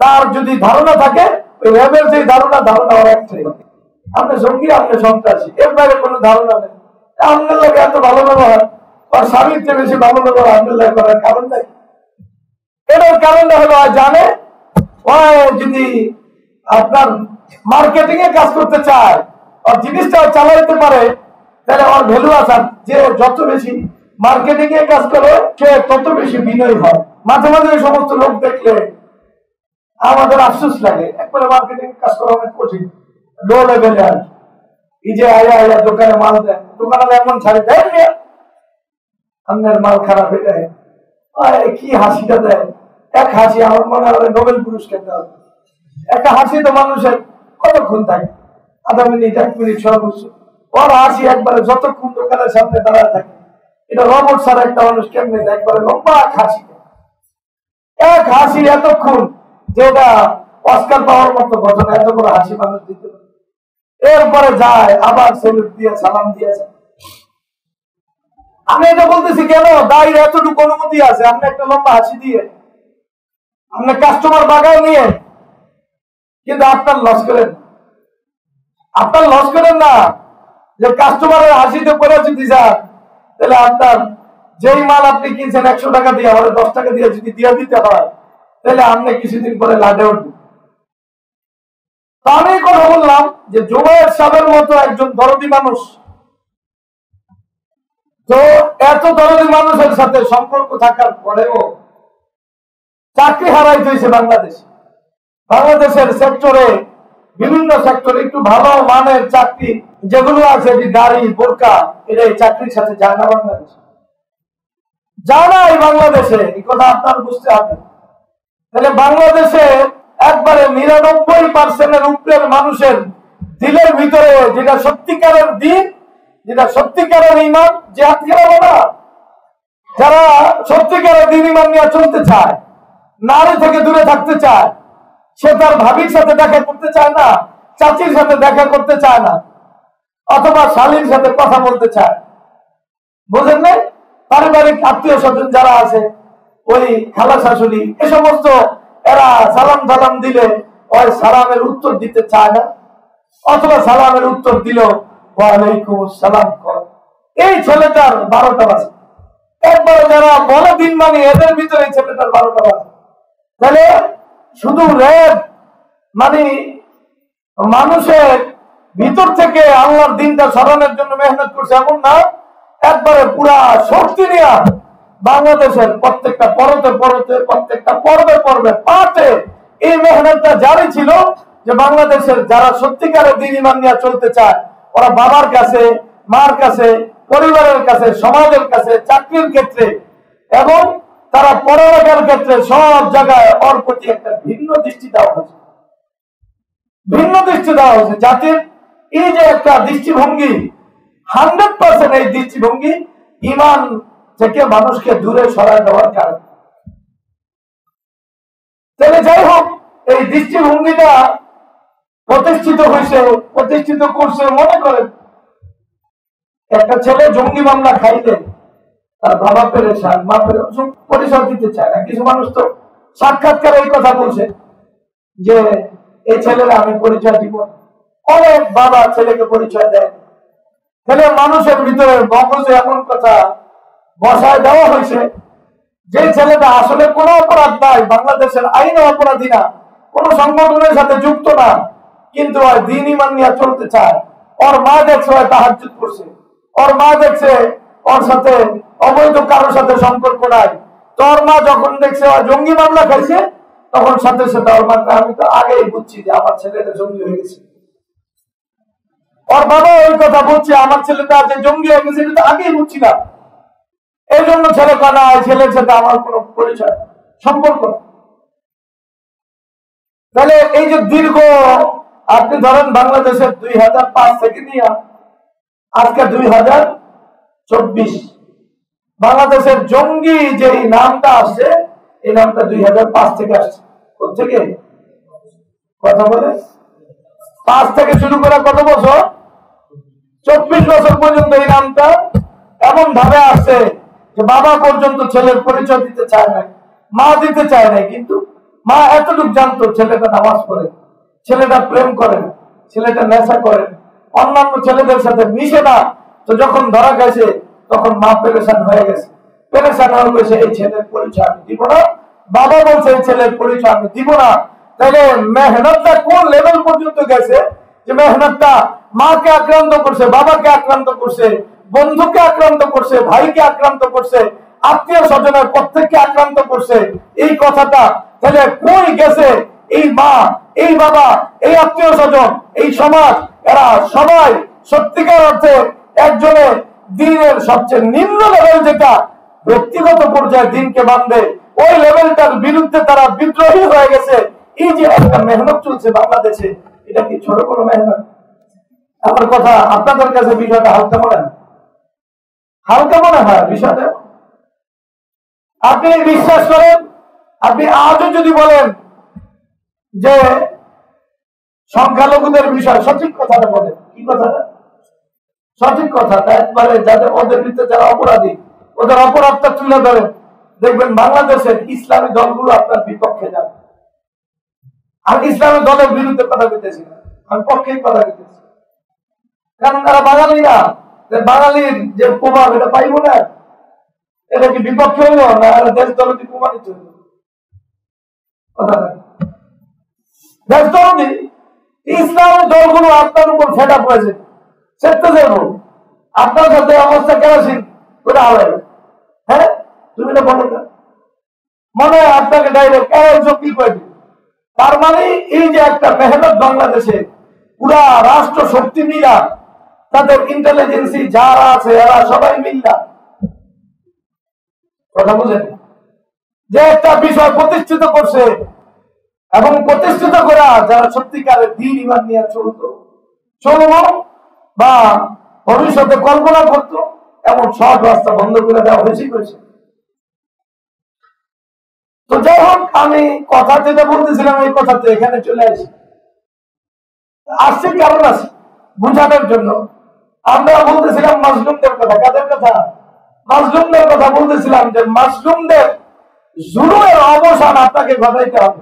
তার যদি ধারণা থাকে, ওই র্যাবের যে ধারণা ওর একটাই, আপনি জঙ্গি, আপনি সন্ত্রাসী, এর বাইরে কোনো ধারণা নেই। আপনার লোক এত ভালো ব্যবহার, ওর স্বামীর চেয়ে বেশি ভালো ব্যবহার আপনার লোক করার কারণ নাই। এটার কারণটা হলো জানে যদি আপনার মার্কেটিং এ কাজ করতে চায়, ওর জিনিসটা চালাইতে পারে, তাহলে ওর ভ্যালু আছে। যে যত বেশি মার্কেটিং এ কাজ করে সে তত বেশি বিনয়ী হয়। মাঝে মাঝে এই সমস্ত লোক দেখলে আমাদের আফসোস লাগে, একবারে মার্কেটিং কাজ করা অনেক কঠিন, লো লেভেলে। আর এই যে আয়া দোকানে মাল দেয়, দোকানে এমন ছাড়ি দেয় আপনার মাল খারাপ হয়ে যায়, কি হাসিটা দেয়, এক হাসি আমার মনে হয় নোবেল পুরস্কার দেওয়া। একটা হাসি তো মানুষের কতক্ষণ থাকে, আধা মিনিট 1 মিনিট সর্বোচ্চ। ওর হাসি একবারে যতক্ষণ দোকানের সামনে দাঁড়ায় থাকে, এটা রবট ছাড়া একটা মানুষ কেমনে একবারে লম্বা হাসি, এক হাসি এতক্ষণ, যেটা অস্কার পাওয়ার মতো ঘটনা, এত বড় হাসি মানুষ দিতে পারে। এরপরে যায় আবার সেলুট দিয়ে সালাম দিয়েছে। আমি এটা বলতেছি কেন, দায়ের এতটুকু অনুমতি আছে, আপনি একটা লম্বা হাসি দিয়ে আপনি কাস্টমার বাগায় নিয়ে, কিন্তু আপনার লস করেন না। যে কাস্টমারের হাসিতে পড়ে যদি যান, তাহলে আপনার যেই মাল আপনি কিনছেন 100 টাকা দিয়ে, আমাদের 10 টাকা দিয়ে যদি দিয়ে দিতে হয়, তাহলে আপনি কিছুদিন পরে লাডে উঠবেন। আমি কথা বললাম যে জুবায়ের সাহেবের মতো একজন দরদি মানুষ, তো এত দরদি মানুষের সাথে সম্পর্ক থাকার পরেও চাকরি হারাইতে হয়েছে বাংলাদেশের সেক্টরে, বিভিন্ন সেক্টরে একটু ভালো মানের চাকরি যেগুলো আছে, গাড়ি বোরকা, এটা এই চাকরির সাথে যায় না বাংলাদেশে, যায় না এই বাংলাদেশে। এই কথা আপনার বুঝতে হবে। তাহলে বাংলাদেশে একবারে 99% উপরের মানুষের দিলের ভিতরে যেটা সত্যিকারের দিন, যেটা সত্যিকারের ইমান, যে না, যারা সত্যিকারের দিন ইমান নিয়ে চলতে চায়, নারী থেকে দূরে থাকতে চায়, সে তার ভাবির সাথে দেখা করতে চায় না, চাচির সাথে দেখা করতে চায় না, অথবা শালীর সাথে কথা বলতে চায়, বুঝেন না? পারিবারিক আত্মীয় স্বজন যারা আছে, ওই খালা শাশুড়ি, এ সমস্ত, এরা সালাম দিলে ওই সালামের উত্তর দিতে চায় না, অথবা সালামের উত্তর দিল ওয়ালাইকুম আসসালাম কর। এই ছেলেটার 12টা বাজে। একবারে যারা বলে দিন মানে এদের ভিতরে ছেলেটার 12টা বাজে। তাহলে শুধু রেপ মানে মানুষের ভিতর থেকে আল্লাহর দিনটা সরানোর জন্য মেহনত করছে এমন না, একবারে পুরা শক্তি নিয়ে বাংলাদেশের প্রত্যেকটা পরতে পরতে প্রত্যেকটা পর্বে পর্বে পাতে এই মেহনতটা জারি ছিল যে বাংলাদেশের যারা সত্যিকারের দিন ইমান নিয়ে চলতে চায় ওরা বাবার কাছে, মার কাছে, পরিবারের কাছে, সমাজের কাছে, চাকরির ক্ষেত্রে এবং তারা পড়ালেখার ক্ষেত্রে সব জায়গায় ওর প্রতি একটা ভিন্ন দৃষ্টি দেওয়া হয়েছে, ভিন্ন দৃষ্টি দেওয়া হয়েছে। জাতির এই যে একটা দৃষ্টিভঙ্গি 100% এই দৃষ্টিভঙ্গি ইমান থেকে মানুষকে দূরে সরায় দেওয়ার কারণ। তাহলে যাই হোক, এই দৃষ্টিভঙ্গিটা প্রতিষ্ঠিত হয়েছে, প্রতিষ্ঠিত করছে। মনে করেন একটা ছেলে জঙ্গি মামলা খাইলে তার বাবা পেরেশান, মা পেরেশান, পরিচয় দিতে চায় না। কিছু মানুষ তো সাক্ষাৎকারে এই কথা বলছে যে এই ছেলেরা আমি পরিচয় দিব। অনেক বাবা ছেলেকে পরিচয় দেয়। তাহলে মানুষের ভিতরে মগজে এমন কথা বসায় দেওয়া হয়েছে যে ছেলেটা আসলে কোনো অপরাধ নাই, বাংলাদেশের আইনে অপরাধী না, কোনো সংগঠনের সাথে যুক্ত না, কিন্তু আর দিন ইমান নিয়ে চলতে চায়। ওর মা দেখছে তাহাজ্জুদ করছে, ওর মা দেখছে ওর সাথে অবৈধ কারোর সাথে সম্পর্ক নাই। তোর মা যখন দেখছে ওর জঙ্গি মামলা খাইছে তখন সাথে সাথে ওর মা, আমি তো আগেই বুঝছি যে আমার ছেলেটা জঙ্গি হয়ে গেছে। ওর বাবা ওই কথা বলছে আমার ছেলেটা যে জঙ্গি হয়ে গেছে এটা আগেই বুঝছি না, এই জন্য ছেলে কানা, ছেলের সাথে আমার কোনো পরিচয় সম্পর্ক। তাহলে এই যে দীর্ঘ আপনি ধরেন বাংলাদেশের 2005 থেকে নিয়ে আজকে 2024 বাংলাদেশের জঙ্গি যে নামটা আসছে এই নামটা 2005 থেকে আসছে। কোথেকে কথা বলে 5 থেকে শুরু করে কত বছর, 24 বছর পর্যন্ত এই নামটা এমন ভাবে আসছে যে বাবা পর্যন্ত ছেলের পরিচয় দিতে চায় না, মা দিতে চায় না। কিন্তু মা এতটুকু জানতো ছেলেটা নামাজ পড়ে, ছেলেটা প্রেম করে, ছেলেটা নেশা করে, অন্যান্য ছেলেদের সাথে মিশে না। তো যখন ধরা গেছে তখন মা পেরেশান হয়ে গেছে, পেরেশান হয়ে গেছে এই ছেলের পরিচয় আমি দিব না। বাবা বলছে এই ছেলের পরিচয় আমি দিব না। তাহলে মেহনতটা কোন লেভেল পর্যন্ত গেছে যে মেহনতটা মাকে আক্রান্ত করছে, বাবাকে আক্রান্ত করছে, বন্ধুকে আক্রান্ত করছে, ভাইকে আক্রান্ত করছে, আত্মীয় স্বজনের প্রত্যেককে আক্রান্ত করছে। এই কথাটা তাহলে কই গেছে? এই মা, এই বাবা, এই আত্মীয় স্বজন, এই সমাজ, এরা সবাই সত্যিকার অর্থে একজনের দিনের সবচেয়ে নিম্ন লেভেল যেটা ব্যক্তিগত পর্যায়ে দিনকে বাঁধবে ওই লেভেলটার বিরুদ্ধে তারা বিদ্রোহী হয়ে গেছে। এই যে একটা মেহনত চলছে বাংলাদেশে, এটা কি ছোট কোনো মেহনত? আমার কথা আপনাদের কাছে বিষয়টা হালকা মনে হয়? হালকা মনে হয় বিষয়টা? আপনি বিশ্বাস করেন, আপনি আজও যদি বলেন যে সংখ্যালঘুদের বিষয়, সঠিক কথাটা বলেন, কি কথাটা সঠিক কথাটা একবারে যাদের ওদের ভিতরে যারা অপরাধী ওদের অপরাধটা তুলে ধরেন, দেখবেন বাংলাদেশের ইসলামী দলগুলো আপনার বিপক্ষে যাবে। আমি ইসলামী দলের বিরুদ্ধে কথা বলতেছি না, আমি পক্ষেই কথা বলতেছি, কারণ তারা বাঙালি না। বাঙালির যে প্রভাব এটা পাইব না, এটা কি বিপক্ষে হইল না দেশ দলটি প্রমাণিত হইল? দেশ দলটি ইসলামী দলগুলো আপনার উপর ফেটা পড়েছে, সেটা যাবো আপনার সাথে অবস্থা কেরাসিন করে হারাবে। হ্যাঁ, তুমি তো বলো না, মনে হয় আপনাকে ডাইরেক্ট কি করে দিবে। তার মানে এই যে একটা মেহনত বাংলাদেশে পুরা রাষ্ট্র শক্তি মিলা, তাদের ইন্টেলিজেন্সি যারা আছে এরা সবাই মিল্লা, কথা বুঝেন, যে একটা বিষয় প্রতিষ্ঠিত করছে এবং প্রতিষ্ঠিত করা যারা সত্যিকারের দিন ইমান নিয়ে চলবো বা ভবিষ্যতে কল্পনা করতো এমন সব রাস্তা বন্ধ করে দেওয়া হয়েছে। তো যাই হোক, আমি কথা যেটা বলতেছিলাম এই কথাতে এখানে চলে আসছি কারণ আছে বুঝানোর জন্য। আমরা বলতেছিলাম মাজলুমদের কথা। কাদের কথা? মাজলুমদের কথা বলতেছিলাম যে মাজলুমদের জুলুমের অবসান আপনাকে ঘটাইতে হবে।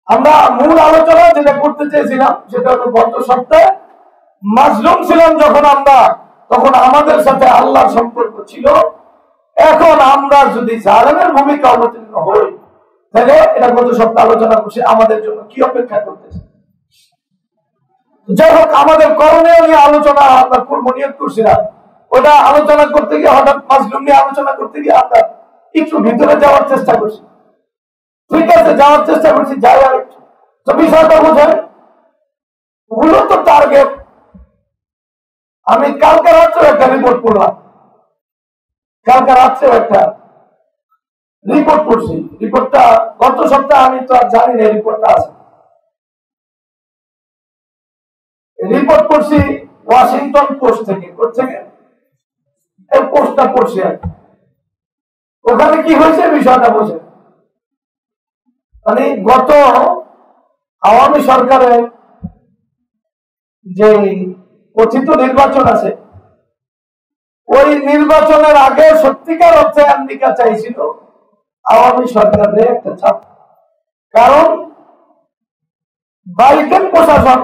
আমরা মূল আলোচনা যেটা করতে চেয়েছিলাম সেটা হলো গত সপ্তাহে মাজলুম ছিলাম যখন আমরা, তখন আমাদের সাথে আল্লাহর সম্পর্ক ছিল। এখন আমরা যদি জালেমের ভূমিকা অবতীর্ণ হই, তাহলে এটা গত সপ্তাহে আলোচনা করছি আমাদের জন্য কি অপেক্ষা করতেছে। যাই হোক, আমাদের করণীয় নিয়ে আলোচনা আমরা করবো নিয়োগ করছিলাম। ওটা আলোচনা করতে গিয়ে হঠাৎ মাজলুম নিয়ে আলোচনা করতে গিয়ে আমরা একটু ভিতরে যাওয়ার চেষ্টা করছি। ঠিক আছে, যাওয়ার চেষ্টা করছি, যাই আর একটু তো বিষয়টা বোঝায় ওগুলো তো টার্গেট। আমি কালকে রাত্রে একটা রিপোর্ট করলাম, কালকে রাত্রে একটা রিপোর্ট করছি। রিপোর্টটা গত সপ্তাহে আমি তো আর জানি না রিপোর্টটা আছে। রিপোর্ট করছি ওয়াশিংটন পোস্ট থেকে, এই পোস্টটা পড়ছি আর ওখানে কি হয়েছে বিষয়টা বোঝে। মানে গত আওয়ামী সরকারের যে কথিত নির্বাচন আছে, ওই নির্বাচনের আগে সত্যিকার অর্থে আমেরিকা চাইছিল আওয়ামী সরকারের একটা চাপ। কারণ বাইডেন প্রশাসন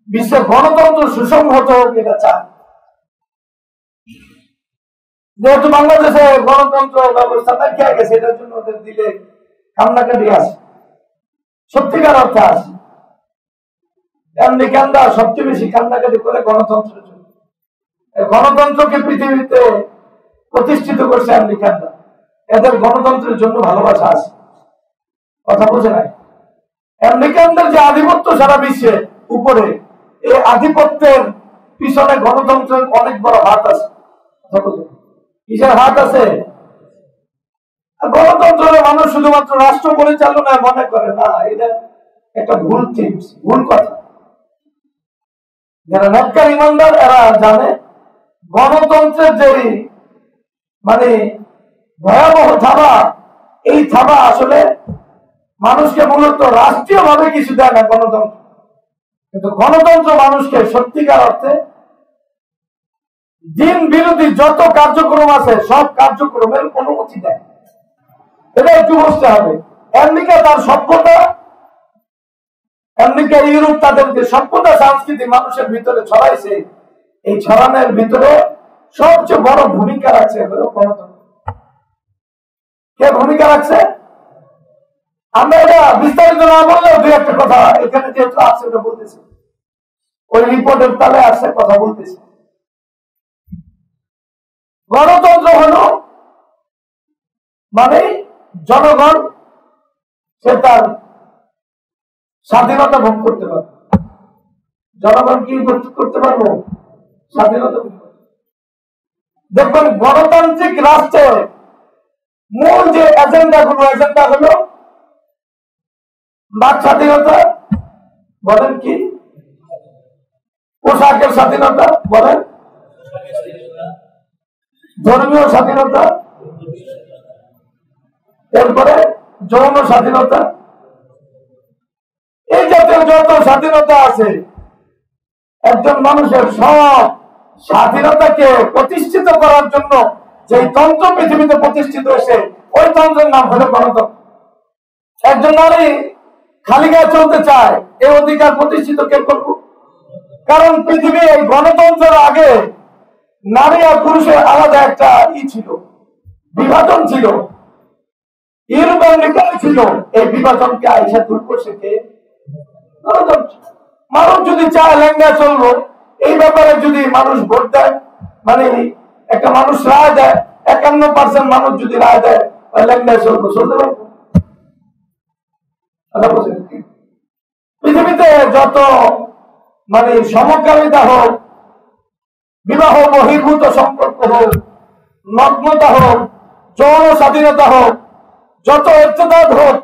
বিশ্বের গণতন্ত্র সুসংহত হোক এটা চায়। যেহেতু বাংলাদেশে গণতন্ত্র ব্যবস্থা দেখিয়ে গেছে, এটার জন্য ওদের দিলে কান্নাকাটি আছে, সত্যিকার অর্থে আছে। আমেরিকানরা সবচেয়ে বেশি কান্নাকাটি করে গণতন্ত্রের জন্য। গণতন্ত্রকে পৃথিবীতে প্রতিষ্ঠিত করছে আমেরিকানরা, এদের গণতন্ত্রের জন্য ভালোবাসা আছে। কথা বোঝে নাই? আমেরিকানদের যে আধিপত্য সারা বিশ্বে উপরে, এই আধিপত্যের পিছনে গণতন্ত্রের অনেক বড় হাত আছে। কথা বোঝে? কিসের হাত আছে? গণতন্ত্রের মানুষ শুধুমাত্র রাষ্ট্র পরিচালনায় মনে করে না, এটা একটা ভুল থিংস, ভুল কথা। যারা নেককার ইমানদার এরা জানে গণতন্ত্রের যে মানে ভয়াবহ থাবা, এই থাবা আসলে মানুষকে মূলত রাষ্ট্রীয় ভাবে কিছু দেয় না গণতন্ত্র, কিন্তু গণতন্ত্র মানুষকে সত্যিকার অর্থে দিন বিরোধী যত কার্যক্রম আছে সব কার্যক্রমের অনুমতি দেয়। এটা একটু বুঝতে হবে। আমেরিকা তার সভ্যতা, আমেরিকা ইউরোপ তাদের যে সভ্যতা সংস্কৃতি মানুষের ভিতরে ছড়াইছে, এই ছড়ানোর ভিতরে সবচেয়ে বড় ভূমিকা রাখছে গণতন্ত্র। কে ভূমিকা রাখছে? আমরা এটা বিস্তারিত না বললেও দুই একটা কথা এখানে যেহেতু আছে ওটা বলতেছি, ওই রিপোর্টের তালে আসছে কথা বলতেছি। গণতন্ত্র হলো মানে জনগণ সে তার স্বাধীনতা ভোগ করতে পারবে। জনগণ কি করতে পারবো? স্বাধীনতা ভোগ করতে। দেখবেন গণতান্ত্রিক রাষ্ট্রের মূল যে এজেন্ডা হলো বাক স্বাধীনতা বলেন, কি পোশাকের স্বাধীনতা বলেন, ধর্মীয় স্বাধীনতা, এরপরে যৌন স্বাধীনতা, এই জাতীয় যত স্বাধীনতা আছে, একজন মানুষের সব স্বাধীনতাকে প্রতিষ্ঠিত করার জন্য যে তন্ত্র পৃথিবীতে প্রতিষ্ঠিত হয়েছে, ওই তন্ত্রের নাম হলো গণতন্ত্র। একজন নারী খালি গায়ে চলতে চায়, এই অধিকার প্রতিষ্ঠিত কে করবো? কারণ পৃথিবী এই গণতন্ত্রের আগে নারী আর পুরুষের আলাদা একটা ছিল, বিভাজন ছিল, ইউরোপ আমেরিকায় ছিল। এই বিভাজনকে আইসা দূর করছে কে? মানুষ যদি চায় লেঙ্গা চলবো, এই ব্যাপারে যদি মানুষ ভোট দেয়, মানে একটা মানুষ রায় দেয়, 51% মানুষ যদি রায় দেয় লেঙ্গায় চলবো, চলতে পারবো? পৃথিবীতে যত মানে সমকামিতা হোক, বিবাহ বহির্ভূত সম্পর্ক হোক, নগ্নতা হোক, যৌন স্বাধীনতা হোক, যত ইত্তেদাদ হোক,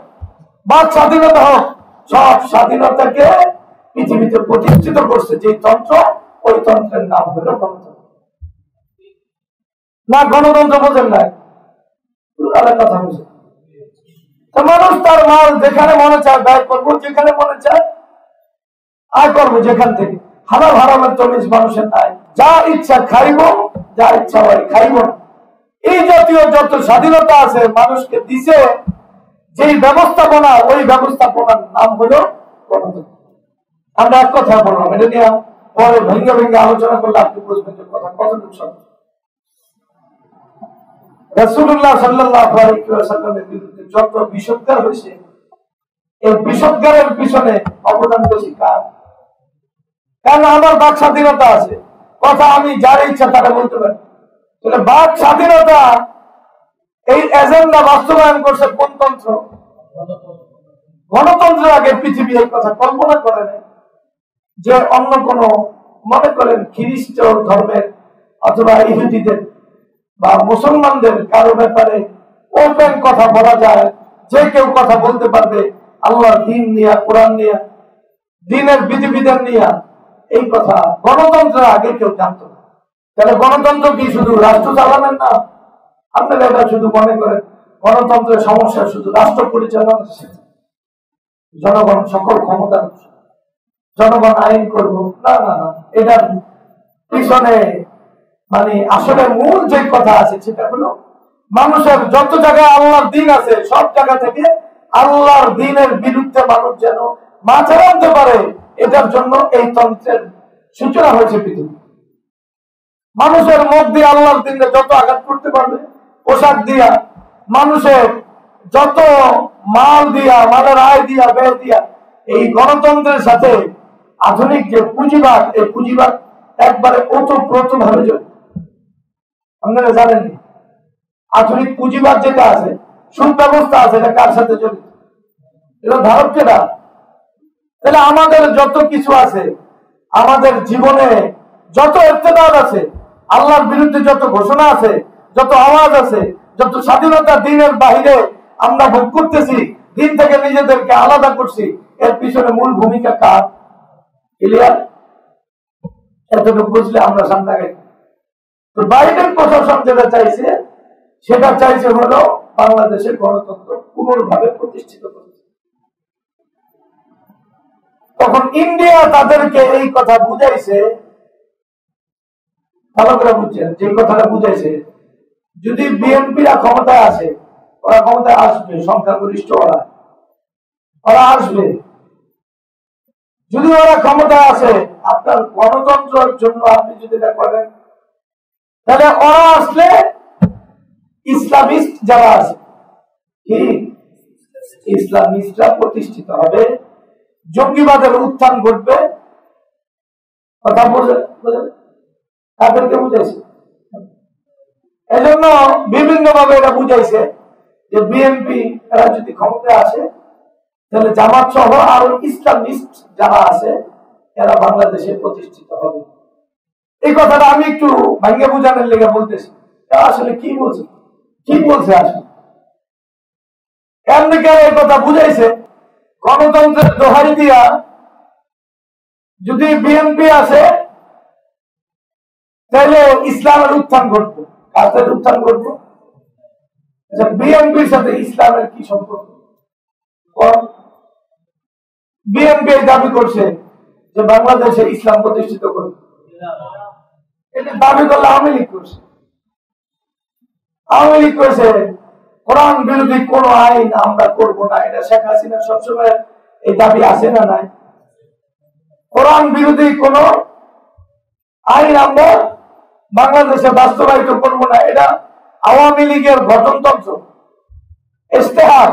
বাক স্বাধীনতা হোক, সব স্বাধীনতাকে পৃথিবীতে প্রতিষ্ঠিত করছে যে তন্ত্র, ওই তন্ত্রের নাম হলো গণতন্ত্র। না গণতন্ত্র বোঝেন নাই? কথা বুঝে মানুষ তার মাল যেখানে মনে চায় ব্যয় করবো, যেখানে মনে চায় আয় করবো, যেখান থেকে হারাম হারামের তমিজ মানুষের নাই। যা ইচ্ছা খাইব, যা ইচ্ছা হয় খাইব না। এই জাতীয় যত স্বাধীনতা আছে মানুষকে দিছে যে ব্যবস্থাপনা, ওই ব্যবস্থাপনার নাম হলো গণতন্ত্র। আমরা এক কথা বললাম, এটা নিয়ে পরে ভেঙ্গে ভেঙ্গে আলোচনা করলে আপনি বুঝবেন যে কথা কতটুকু সত্য। রাসূলুল্লাহ সাল্লাল্লাহু আলাইহি ওয়াসাল্লামের বিরুদ্ধে যত বিষোদ্গার হয়েছে, এই বিষোদ্গারের পিছনে অবদান বেশি কার? কারণ আমার বাক স্বাধীনতা আছে, কথা আমি যার ইচ্ছা তারা বলতে পারি। তাহলে বাক স্বাধীনতা এই এজেন্ডা বাস্তবায়ন করছে কোন তন্ত্র? গণতন্ত্র। আগে পৃথিবী এই কথা কল্পনা করে না যে অন্য কোন, মনে করেন খ্রিস্ট ধর্মের অথবা ইহুদিদের বা মুসলমানদের কারো ব্যাপারে ওপেন কথা বলা যায়, যে কেউ কথা বলতে পারবে আল্লাহর দিন নিয়ে, কোরআন নিয়ে, দিনের বিধিবিধান নিয়ে। এই কথা গণতন্ত্রের আগে কেউ জানতো না। তাহলে গণতন্ত্র কি শুধু রাষ্ট্র চালানোর না? আপনারা এটা শুধু মনে করেন গণতন্ত্রের সমস্যা শুধু রাষ্ট্র পরিচালনা, জনগণ সকল ক্ষমতা, জনগণ আইন করবো, না না না। এটার পিছনে মানে আসলে মূল যে কথা আছে সেটা হলো মানুষের যত জায়গায় আল্লাহর দিন আছে সব জায়গা থেকে আল্লাহর দিনের বিরুদ্ধে মানুষ যেন মাথা রাখতে পারে, এটার জন্য এই তন্ত্রের সূচনা হয়েছে পৃথিবী। মানুষের মুখ দিয়ে আল্লাহর দিনে যত আঘাত করতে পারবে, পোশাক দিয়া, মানুষের যত মাল দিয়া, মালের আয় দিয়া, ব্যয় দিয়া, এই গণতন্ত্রের সাথে আধুনিক যে পুঁজিবাদ, এই পুঁজিবাদ একবারে ওতপ্রোত ভাবে জড়িত। আপনারা জানেন আধুনিক পুঁজিবাদ যেটা আছে, সুদ ব্যবস্থা আছে, এটা কার সাথে জড়িত? এটা ধারককে না। তাহলে আমাদের যত কিছু আছে, আমাদের জীবনে যত ইরতিদাদ আছে, আল্লাহর বিরুদ্ধে যত ঘোষণা আছে, যত আওয়াজ আছে, যত স্বাধীনতা দিনের বাহিরে আমরা ভোগ করতেছি, দিন থেকে নিজেদেরকে আলাদা করছি, এর পিছনে মূল ভূমিকা কার? ক্লিয়ার? এতটুকু বুঝলে আমরা সামনে গেছি। তো বাইডেন প্রশাসন যেটা চাইছে, সেটা চাইছে হলো বাংলাদেশের গণতন্ত্র পুনর্ভাবে প্রতিষ্ঠিত করতে। তখন ইন্ডিয়া তাদেরকে এই কথা বুঝাইছে, ভালো করে বুঝছেন, যে কথাটা বুঝাইছে যদি বিএনপিরা ক্ষমতায় আসে, ওরা ক্ষমতায় আসবে, সংখ্যাগরিষ্ঠ ওরা আসবে। যদি ওরা ক্ষমতায় আসে, আপনার গণতন্ত্রের জন্য আপনি যদি এটা করেন, তাহলে ওরা আসলে ইসলামিস্ট যারা আছে, কি ইসলামিস্টরা প্রতিষ্ঠিত হবে, জঙ্গিবাদের উত্থান ঘটবে। কথা বোঝেন? তাদেরকে বুঝাইছে। এজন্য বিভিন্ন ভাবে এটা বুঝাইছে যে বিএনপি এরা যদি ক্ষমতায় আসে, তাহলে জামাত সহ আরো ইসলামিস্ট যারা আছে এরা বাংলাদেশে প্রতিষ্ঠিত হবে। এই কথাটা আমি একটু ভাঙ্গে বোঝানোর লেগে বলতেছি। আসলে কি বলছে, কি বলছে আসলে এমনি কেন এই কথা বুঝাইছে? গণতন্ত্রের দোহাই দিয়া যদি বিএনপি আসে, তাহলে ইসলামের উত্থান ঘটবে। কাদের উত্থান ঘটবে? আচ্ছা, বিএনপির সাথে ইসলামের কি সম্পর্ক? বিএনপি দাবি করছে যে বাংলাদেশে ইসলাম প্রতিষ্ঠিত করবে, এটা দাবি করলে আওয়ামী লীগ করছে। আওয়ামী লীগ করেছে কোরআন বিরোধী কোন আইন আমরা করব না। এটা শেখ হাসিনা সবসময় এই দাবি আছে না নাই? কোরআন বিরোধী কোন আইন আমরা বাংলাদেশে বাস্তবায়িত করব না, এটা আওয়ামী লীগের গঠনতন্ত্র, ইশতেহার।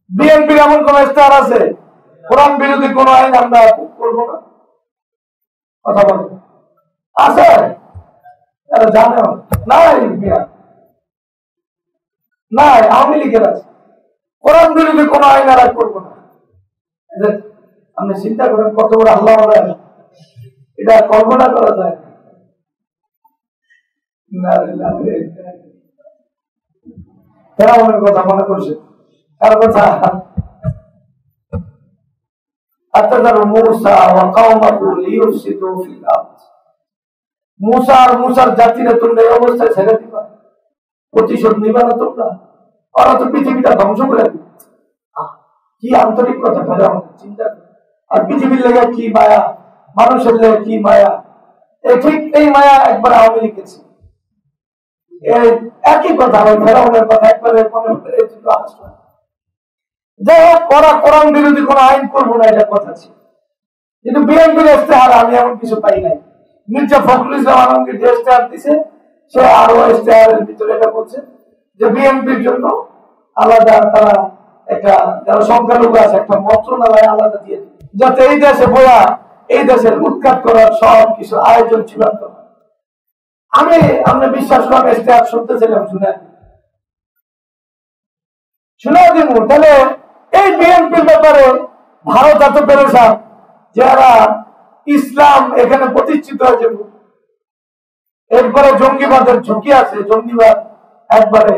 বিএনপির এমন কোন ইশতেহার আছে কোরআন বিরোধী কোন আইন আমরা করব না? কথা বলে আছে? জানে নাই? নাই, আওয়ামী লীগের আছে কোরআন বিরোধী কোন আইন আর করবো না। আপনি চিন্তা করেন কত বড় আল্লাহ, এটা কল্পনা করা যায়? ফেরাউনের কথা মনে করছে, তার কথা মুসা আর মুসার জাতিরা তোমরা এই অবস্থায় ছেড়ে দিবা, প্রতিশোধ নিবা না তোমরা? ওরা তো পৃথিবীটা ধ্বংস করে দিবে। কি আন্তরিক কথা ফেরাউন, চিন্তা। আর পৃথিবীর লেগে কি মায়া, মানুষের লেগে কি মায়া। ঠিক এই মায়া একবার আওয়ামী লিখেছি, একই কথা ওই ফেরাউনের কথা একবারে মনে হতে আসবে। যাই হোক, ওরা কোরআন বিরোধী কোন আইন করবো না, এটা কথা ছিল। কিন্তু বিএনপির ইশতেহার আমি এমন কিছু পাই নাই। মির্জা ফখরুল ইসলাম আলমগীর যে ইশতেহার দিছে, সে আরো ইশতেহারের ভিতরে এটা বলছে যে বিএনপির জন্য আলাদা তারা একটা যারা সংখ্যালঘু আছে একটা মন্ত্রণালয় আলাদা দিয়ে দিবে, যাতে এই দেশে বইয়া এই দেশের উৎখাত করার সব কিছু আয়োজন চূড়ান্ত। আমি বিশ্বাস করেন ইশতেহার শুনতেছিলাম, শুনে দিব। তাহলে এই বিএনপির ব্যাপারে ভারত এত পেরেছান, যারা ইসলাম এখানে প্রতিষ্ঠিত হয়েছে, এরপরে জঙ্গিবাদের ঝুঁকি আছে, জঙ্গিবাদ একবারে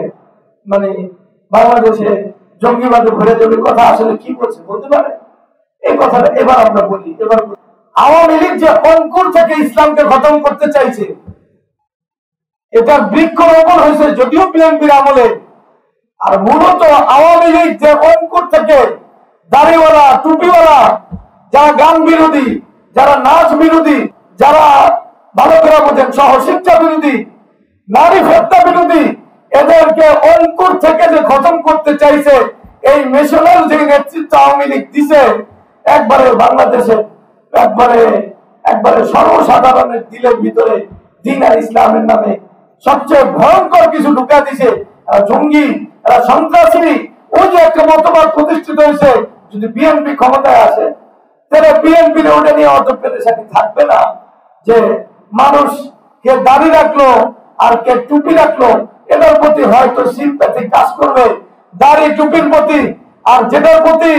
মানে বাংলাদেশে জঙ্গিবাদে ভরে যাবে, কথা আসলে কি বলছে বলতে পারে? এই কথাটা এবার আমরা বলি। এবার আওয়ামী লীগ যে অঙ্কুর থেকে ইসলামকে খতম করতে চাইছে, এটা বৃক্ষরোপণ হয়েছে যদিও বিএনপির আমলে, আর মূলত আওয়ামী লীগ যে অঙ্কুর থেকে দাড়িওয়ালা টুপিওয়ালা, যারা গান বিরোধী, যারা নাচ বিরোধী, যারা ভালো করে বোঝেন সহশিক্ষা বিরোধী, নারী হত্যা বিরোধী, এদেরকে অঙ্কুর থেকে যে খতম করতে চাইছে, এই মিশনের যে নেতৃত্ব আওয়ামী লীগ দিছে, একবারে বাংলাদেশে একবারে সর্বসাধারণের দিলের ভিতরে দিন আর ইসলামের নামে সবচেয়ে ভয়ঙ্কর কিছু ঢুকা দিছে। জঙ্গি, সন্ত্রাসী, ওই যে একটা মতবাদ প্রতিষ্ঠিত হয়েছে। যদি বিএনপি ক্ষমতায় আসে, তাহলে বিএনপি ওটা নিয়ে অত পেরেশানি থাকবে না যে মানুষ কে দাড়ি রাখলো আর কে টুপি রাখলো, এটার প্রতি হয়তো সিম্প্যাথি কাজ করবে দাড়ি টুপির প্রতি। আর যেটার প্রতি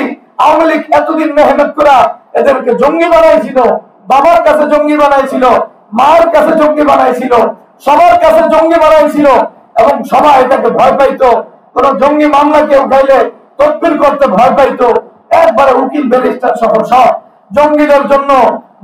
আওয়ামী লীগ এতদিন মেহনত করা এদেরকে জঙ্গি বানাইছিল, বাবার কাছে জঙ্গি বানাইছিল, মার কাছে জঙ্গি বানাইছিল, সবার কাছে জঙ্গি বানাইছিল, এবং সবাই এটাকে ভয় পাইতো। কোন জঙ্গি মামলা কেউ গাইলে তদবির করতে ভয় পাইতো। একবারে উকিল ব্যারিস্টার সহ সব জঙ্গিদের জন্য,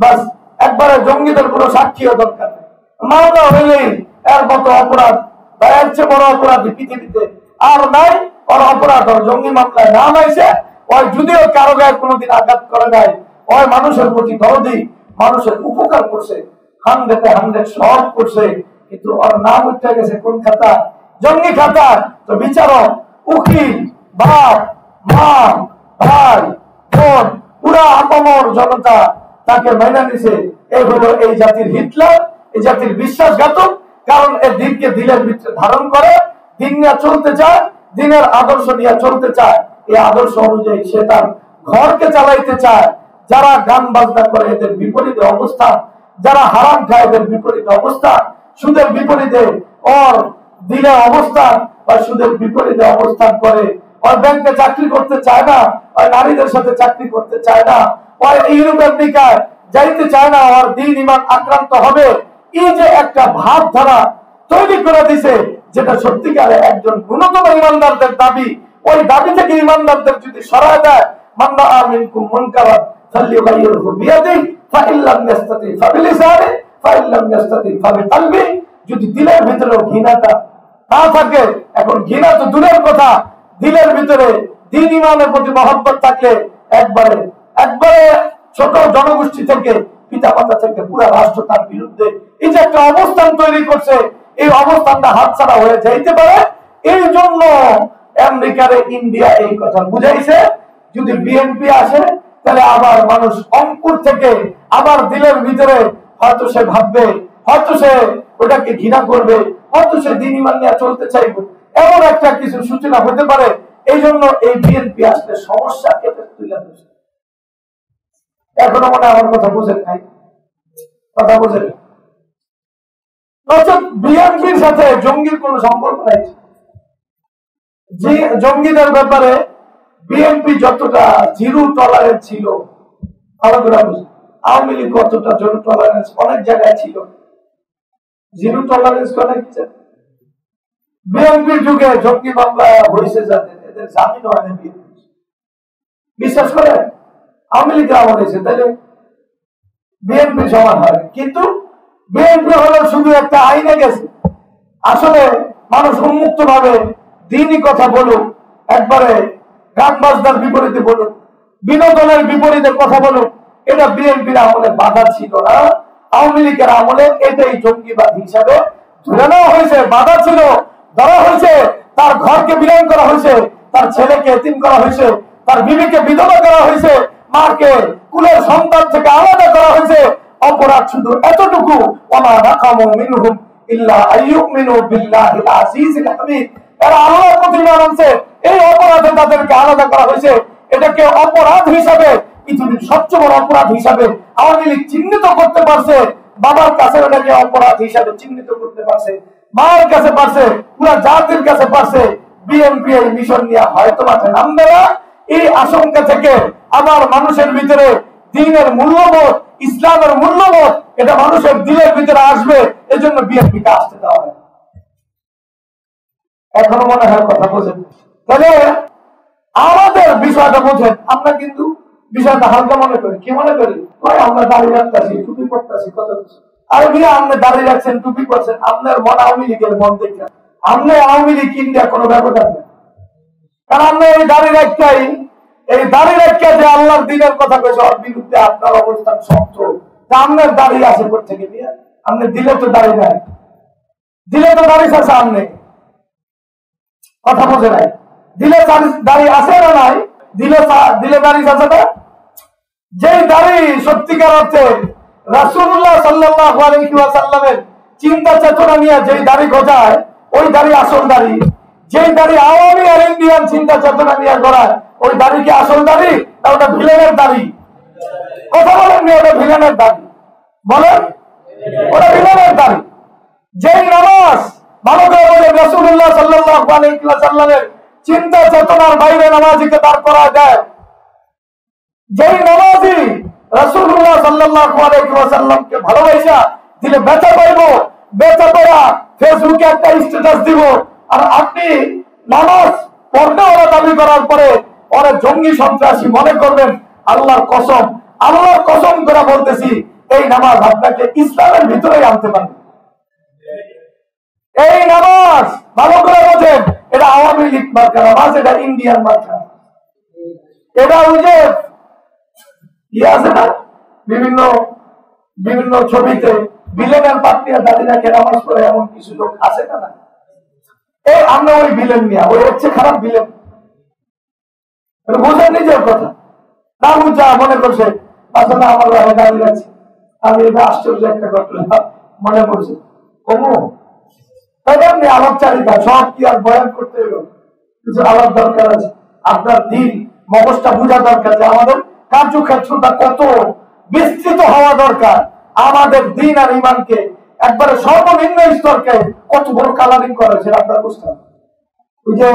বাস একবারে জঙ্গিদের কোনো সাক্ষীও দরকার নেই, মামলা হইলেই এর মতো অপরাধ বা এর চেয়ে বড় অপরাধ পৃথিবীতে আর নাই। ওর অপরাধ ওর জঙ্গি মামলায় নাম আইছে, ওই যদিও কারো গায়ে কোনোদিন আঘাত করে নাই, ওই মানুষের প্রতি দরদি, মানুষের উপকার করছে, 100 সব করছে, কিন্তু ওর নাম উঠে গেছে কোন খাতা? জঙ্গি খাতা। তো বিচারক, উকিল, বাপ, মা, ভাই, বোন, পুরা আপামর জনতা তাকে মাইনা নিছে। এই হলো এই জাতির হিটলার, এই জাতির বিশ্বাসঘাতক। কারণ এর দিনকে দিলের ভিতরে ধারণ করে, দিন নিয়ে চলতে চায়, দিনের আদর্শ নিয়ে চলতে চায়। এই আদর্শ অনুযায়ী সে তার ঘরকে চালাইতে চায়। যারা গান বাজনা করে এদের বিপরীতে অবস্থান, যারা হারাম খায় এদের বিপরীতে অবস্থান, সুদের বিপরীতে ওর দিলে অবস্থান বা সুদের বিপরীতে অবস্থান করে। ওই ব্যাংকে চাকরি করতে চায় না, ওই নারীদের সাথে চাকরি করতে চায় না, ওই ইউরোপ আমেরিকায় যাইতে চায় না, ওর দিন ইমান আক্রান্ত হবে। এই যে একটা ভাবধারা তৈরি করে দিছে, যেটা সত্যিকারে একজন ন্যূনতম ইমানদারদের দাবি, ওই দাবি থেকে ইমানদারদের যদি সরায় দেয়, মান্না আমিনকুম মুনকারান ফালিয়ুগাইয়িরহু বিয়াদিহি ফাইল্লাম ইয়াস্তাতি ফাবিলিসানি ফাইল্লাম ইয়াস্তাতি ফাবিকলবি। যদি দিলের ভিতরে ঘৃণাটা না থাকে, এখন ঘৃণা তো দূরের কথা, দিলের ভিতরে দিন ইমানের প্রতি মহব্বত থাকলে একবারে ছোট জনগোষ্ঠী থেকে পিতা মাতা থেকে পুরা রাষ্ট্র তার বিরুদ্ধে এই যে একটা অবস্থান তৈরি করছে, এই অবস্থানটা হাতছাড়া হয়ে যাইতে পারে। এই জন্য আমেরিকারে ইন্ডিয়া এই কথা বুঝাইছে, যদি বিএনপি আসে তাহলে আবার মানুষ অঙ্কুর থেকে আবার দিলের ভিতরে হয়তো সে ভাববে, হয়তো সে ওটাকে ঘৃণা করবে, হয়তো সে দিন ইমান নিয়ে চলতে চাইবে, এমন একটা কিছু সূচনা হতে পারে। এই জন্য এই বিএনপি আসলে সমস্যা কেটে তুলে দিচ্ছে। এখনো মনে আমার কথা বুঝেন নাই, কথা বুঝেন? বিএনপির সাথে জঙ্গির কোন সম্পর্ক নাই। যে জঙ্গিদের ব্যাপারে বিএনপি যতটা জিরো টলারেন্স ছিল, আওয়ামী লীগ কতটা জিরো টলারেন্স অনেক জায়গায় ছিল। জিরো টলারেন্স করে বিএনপির যুগে জঙ্গি মামলা হয়েছে, যাদের এদের জামিন হয় না, বিশ্বাস করে আওয়ামী লীগের আমল হয়েছে, তাহলে বিএনপি সমান হয়। কিন্তু বিএনপি হলো শুধু একটা আইনে গেছে, আসলে মানুষ উন্মুক্ত ভাবে দিনই কথা বলুক, একবারে গান বাজনার বিপরীতে বলুক, বিনোদনের বিপরীতে কথা বলুক, এটা বিএনপির আমলে বাধা ছিল না। আওয়ামী লীগের আমলে এটাই জঙ্গিবাদ হিসাবে ধরে নেওয়া হয়েছে, বাধা ছিল, ধরা হয়েছে, তার ঘরকে বিলীন করা হয়েছে, তার ছেলেকে এতিম করা হয়েছে, তার বিবিকে বিধবা করা হয়েছে, মাকে কুলের সন্তান থেকে আলাদা করা হয়েছে। অপরাধ শুধু এতটুকু, ওমা নাকামু মিনহুম ইল্লা আইয়ুমিনু বিল্লাহিল আজিজিল হামিদ। এরা আল্লাহর প্রতি ঈমান আনছে, এই অপরাধে তাদেরকে আলাদা করা হয়েছে। এটাকে অপরাধ হিসাবে, পৃথিবীর সবচেয়ে বড় অপরাধ হিসাবে আওয়ামী লীগ চিহ্নিত করতে পারছে। বাবার কাছে ওটাকে অপরাধ হিসাবে চিহ্নিত করতে পারছে, মায়ের কাছে পারছে, পুরা জাতির কাছে পারছে। বিএনপি এই মিশন নিয়ে হয়তো মাঠে নামবে না, এই আশঙ্কা থেকে আবার মানুষের ভিতরে দ্বীনের মূল্যবোধ, ইসলামের মূল্যবোধ এটা মানুষের দিলের ভিতরে আসবে, এজন্য বিএনপিকে আসতে দেওয়া হয়। এখনো মনে হয় কথা বোঝেন? তাহলে আমাদের বিষয়টা বোঝেন। আমরা কিন্তু বিষয়টা হালকা মনে করি। কি মনে করি? আমরা দাঁড়িয়ে রাখতেছি, টুপি পড়তেছি, কত কিছু। আরে ভাইয়া, আপনি দাঁড়িয়ে রাখছেন, টুপি পড়ছেন, আপনার মন আওয়ামী লীগের মন দেখছেন। আপনি আওয়ামী লীগ ইন্ডিয়া কোনো ব্যবধান নেই, কারণ আপনি এই দাঁড়িয়ে রাখতেই, এই দাঁড়িয়ে রাখতে যে আল্লাহর দিনের কথা কইছে, ওর বিরুদ্ধে আপনার অবস্থান শক্ত। তা আপনার দাঁড়িয়ে আছে কোথেকে নিয়ে? আপনি দিলে তো দাঁড়িয়ে নাই, দিলে তো দাঁড়িয়ে আছে, আপনি কথা বোঝে নাই। দিলে দাঁড়িয়ে আছে না নাই? দিলে দাঁড়িয়ে আছে না? যেই দাড়ি সত্যিকার অর্থে রাসূলুল্লাহ সাল্লাল্লাহু আলাইহি ওয়াসাল্লামের চিন্তা চেতনা নিয়ে যেই দাড়ি গজায়, ওই দাড়ি আসল দাড়ি। যেই দাড়ি আওয়ামী আর ইন্ডিয়ান চিন্তা চেতনা নিয়ে গড়ায়, ওই দাড়ি কি আসল দাড়ি না ওটা ভিলেনের দাড়ি? কথা বলেন, ওটা ভিলেনের দাড়ি। বলেন, ওটা ভিলেনের দাড়ি। যেই নামাজ ভালো করে বলে রাসূলুল্লাহ সাল্লাল্লাহু আলাইহি ওয়াসাল্লামের চিন্তা চেতনার বাইরে নামাজিকে দাঁড় করা যায়, যেই নামাজি রাসূলুল্লাহ সাল্লাল্লাহু আলাইহি ওয়াসাল্লামকে ভালোবাসা দিলে বেচা পাইব, বেচা পাইয়া ফেসবুকে একটা স্ট্যাটাস দিব, আর আপনি নামাজ পড়তে ওরা দাবি করার পরে ওরা জঙ্গি সন্ত্রাসী মনে করবেন। আল্লাহর কসম করে বলতেছি, এই নামাজ আপনাকে ইসলামের ভিতরে আনতে পারবে। এই নামাজ ভালো করে বোঝেন, এটা আওয়ামী লীগ মার্কা নামাজ, এটা ইন্ডিয়ান মার্কা। এটা ওই যে আছে না, বিভিন্ন বিভিন্ন ছবিতে ভিলেনের পাত্রিয়া দাঁড়িয়ে রাখে নামাজ পড়ে, এমন কিছু লোক আছে না? এই আমরা ওই ভিলেন নিয়ে, ওই হচ্ছে খারাপ ভিলেন। বোঝেন নিজের কথা না বুঝা মনে করছে আসলে আমার দাঁড়িয়ে আছে। আমি এটা আশ্চর্য একটা ঘটনা মনে করছি। তাই আপনি আলাপচারিতা সব কি আর বয়ান করতে হবে? কিছু আলাপ দরকার আছে। আপনার দিন মগজটা বোঝা দরকার যে আমাদের কার্যক্ষেত্রটা কত বিস্তৃত হওয়া দরকার। আমাদের দিন আর ইমানকে একবারে সর্বনিম্ন স্তরকে কত বড় কালারিং করা হয়েছে আপনার বুঝতে হবে। ওই যে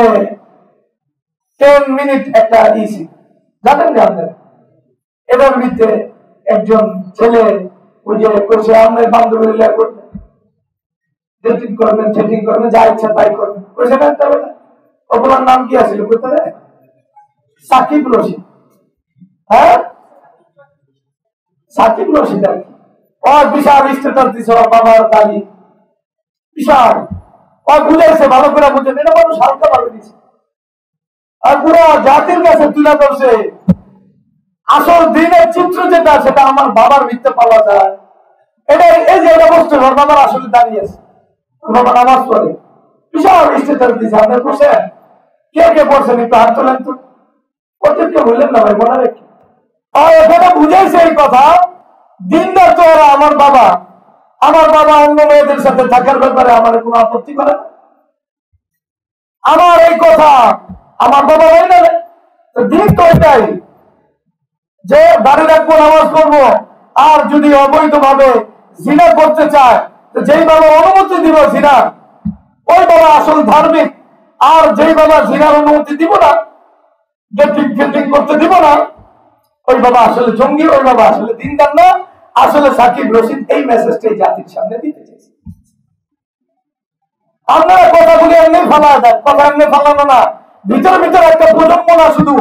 10 মিনিট একটা ইসি জানেন না আপনার, এটার ভিতরে একজন ছেলে ওই যে করছে আমরা বান্ধবীর লেখা করবেন, ডেটিং করবেন, চেটিং করবেন, যা ইচ্ছা তাই করবেন। কইছে না একটা বেলা, ওগুলোর নাম কি আছিল কইতে দেয়? সাকিব রশিদ। হ্যাঁ, সাকিব রশিদ আর কি। ওর বিশাল স্ট্যাটাস দিছে, ওর বাবার দাড়ি বিশাল। ও বুঝাইছে, ভালো করে বুঝেন, এটা মানুষ হালকা ভাবে দিছে, আর পুরো জাতির কাছে তুলে ধরছে আসল দিনের চিত্র যেটা, সেটা আমার বাবার মিথ্যে পাওয়া যায়। এটা এই যে এটা বস্তু, ওর বাবার আসলে দাঁড়িয়ে আছে, ওর বাবা নামাজ পড়ে, বিশাল স্ট্যাটাস দিছে। আপনার বসেন, কে কে পড়ছেন একটু হাত তোলেন তো, ওদেরকে বললেন না ভাই, মনে রেখে। এখানে বুঝাইছে এই কথা, দিনদার তো ওরা। আমার বাবা অন্য মেয়েদের সাথে থাকার ব্যাপারে আমার কোনো আপত্তি করে না। আমার এই কথা আমার বাবা মেনে নেবে। দিন তো এটাই যে দাঁড়িয়ে রাখবো, নামাজ পড়বো, আর যদি অবৈধ ভাবে জিনা করতে চায়, যেই বাবা অনুমতি দিব জিনা, ওই বাবা আসল ধার্মিক। আর যেই বাবা জিনার অনুমতি দিব না, ডেটিং করতে দিব না, ওই বাবা আসলে জঙ্গি, ওই বাবা আসলে দিনদার না। আসলে সাকিব রশিদ এই মেসেজটাই জাতির সামনে দিতে চাইছে। আপনারা কথাগুলি এমনি ফালা দেন, কথা এমনি ফালানো না, ভিতরে একটা প্রজন্ম না, শুধু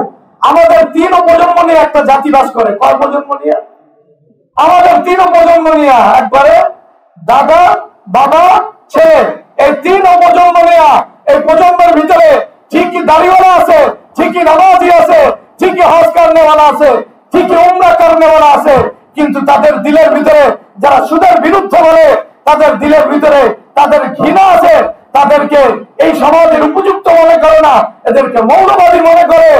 আমাদের 3 প্রজন্ম নিয়ে একটা জাতি বাস করে। কয় প্রজন্ম নিয়ে? আমাদের 3 প্রজন্ম নিয়ে, একবারে দাদা, বাবা, ছেলে, এই 3 প্রজন্ম নিয়ে, এই প্রজন্মের ভিতরে ঠিকই দাড়িওয়ালা আছে, ঠিকই নামাজি আছে, ঠিকই হজ করনেওয়ালা আছে, ঠিকই উমরা করনেওয়ালা আছে, কিন্তু তাদের দিলের ভিতরে যারা সুদের বিরুদ্ধে বলে, তাদের দিলের ভিতরে তাদের ঘৃণা আছে, তাদেরকে এই সমাজের উপযুক্ত মনে করে না, এদেরকে মৌলবাদী মনে করে।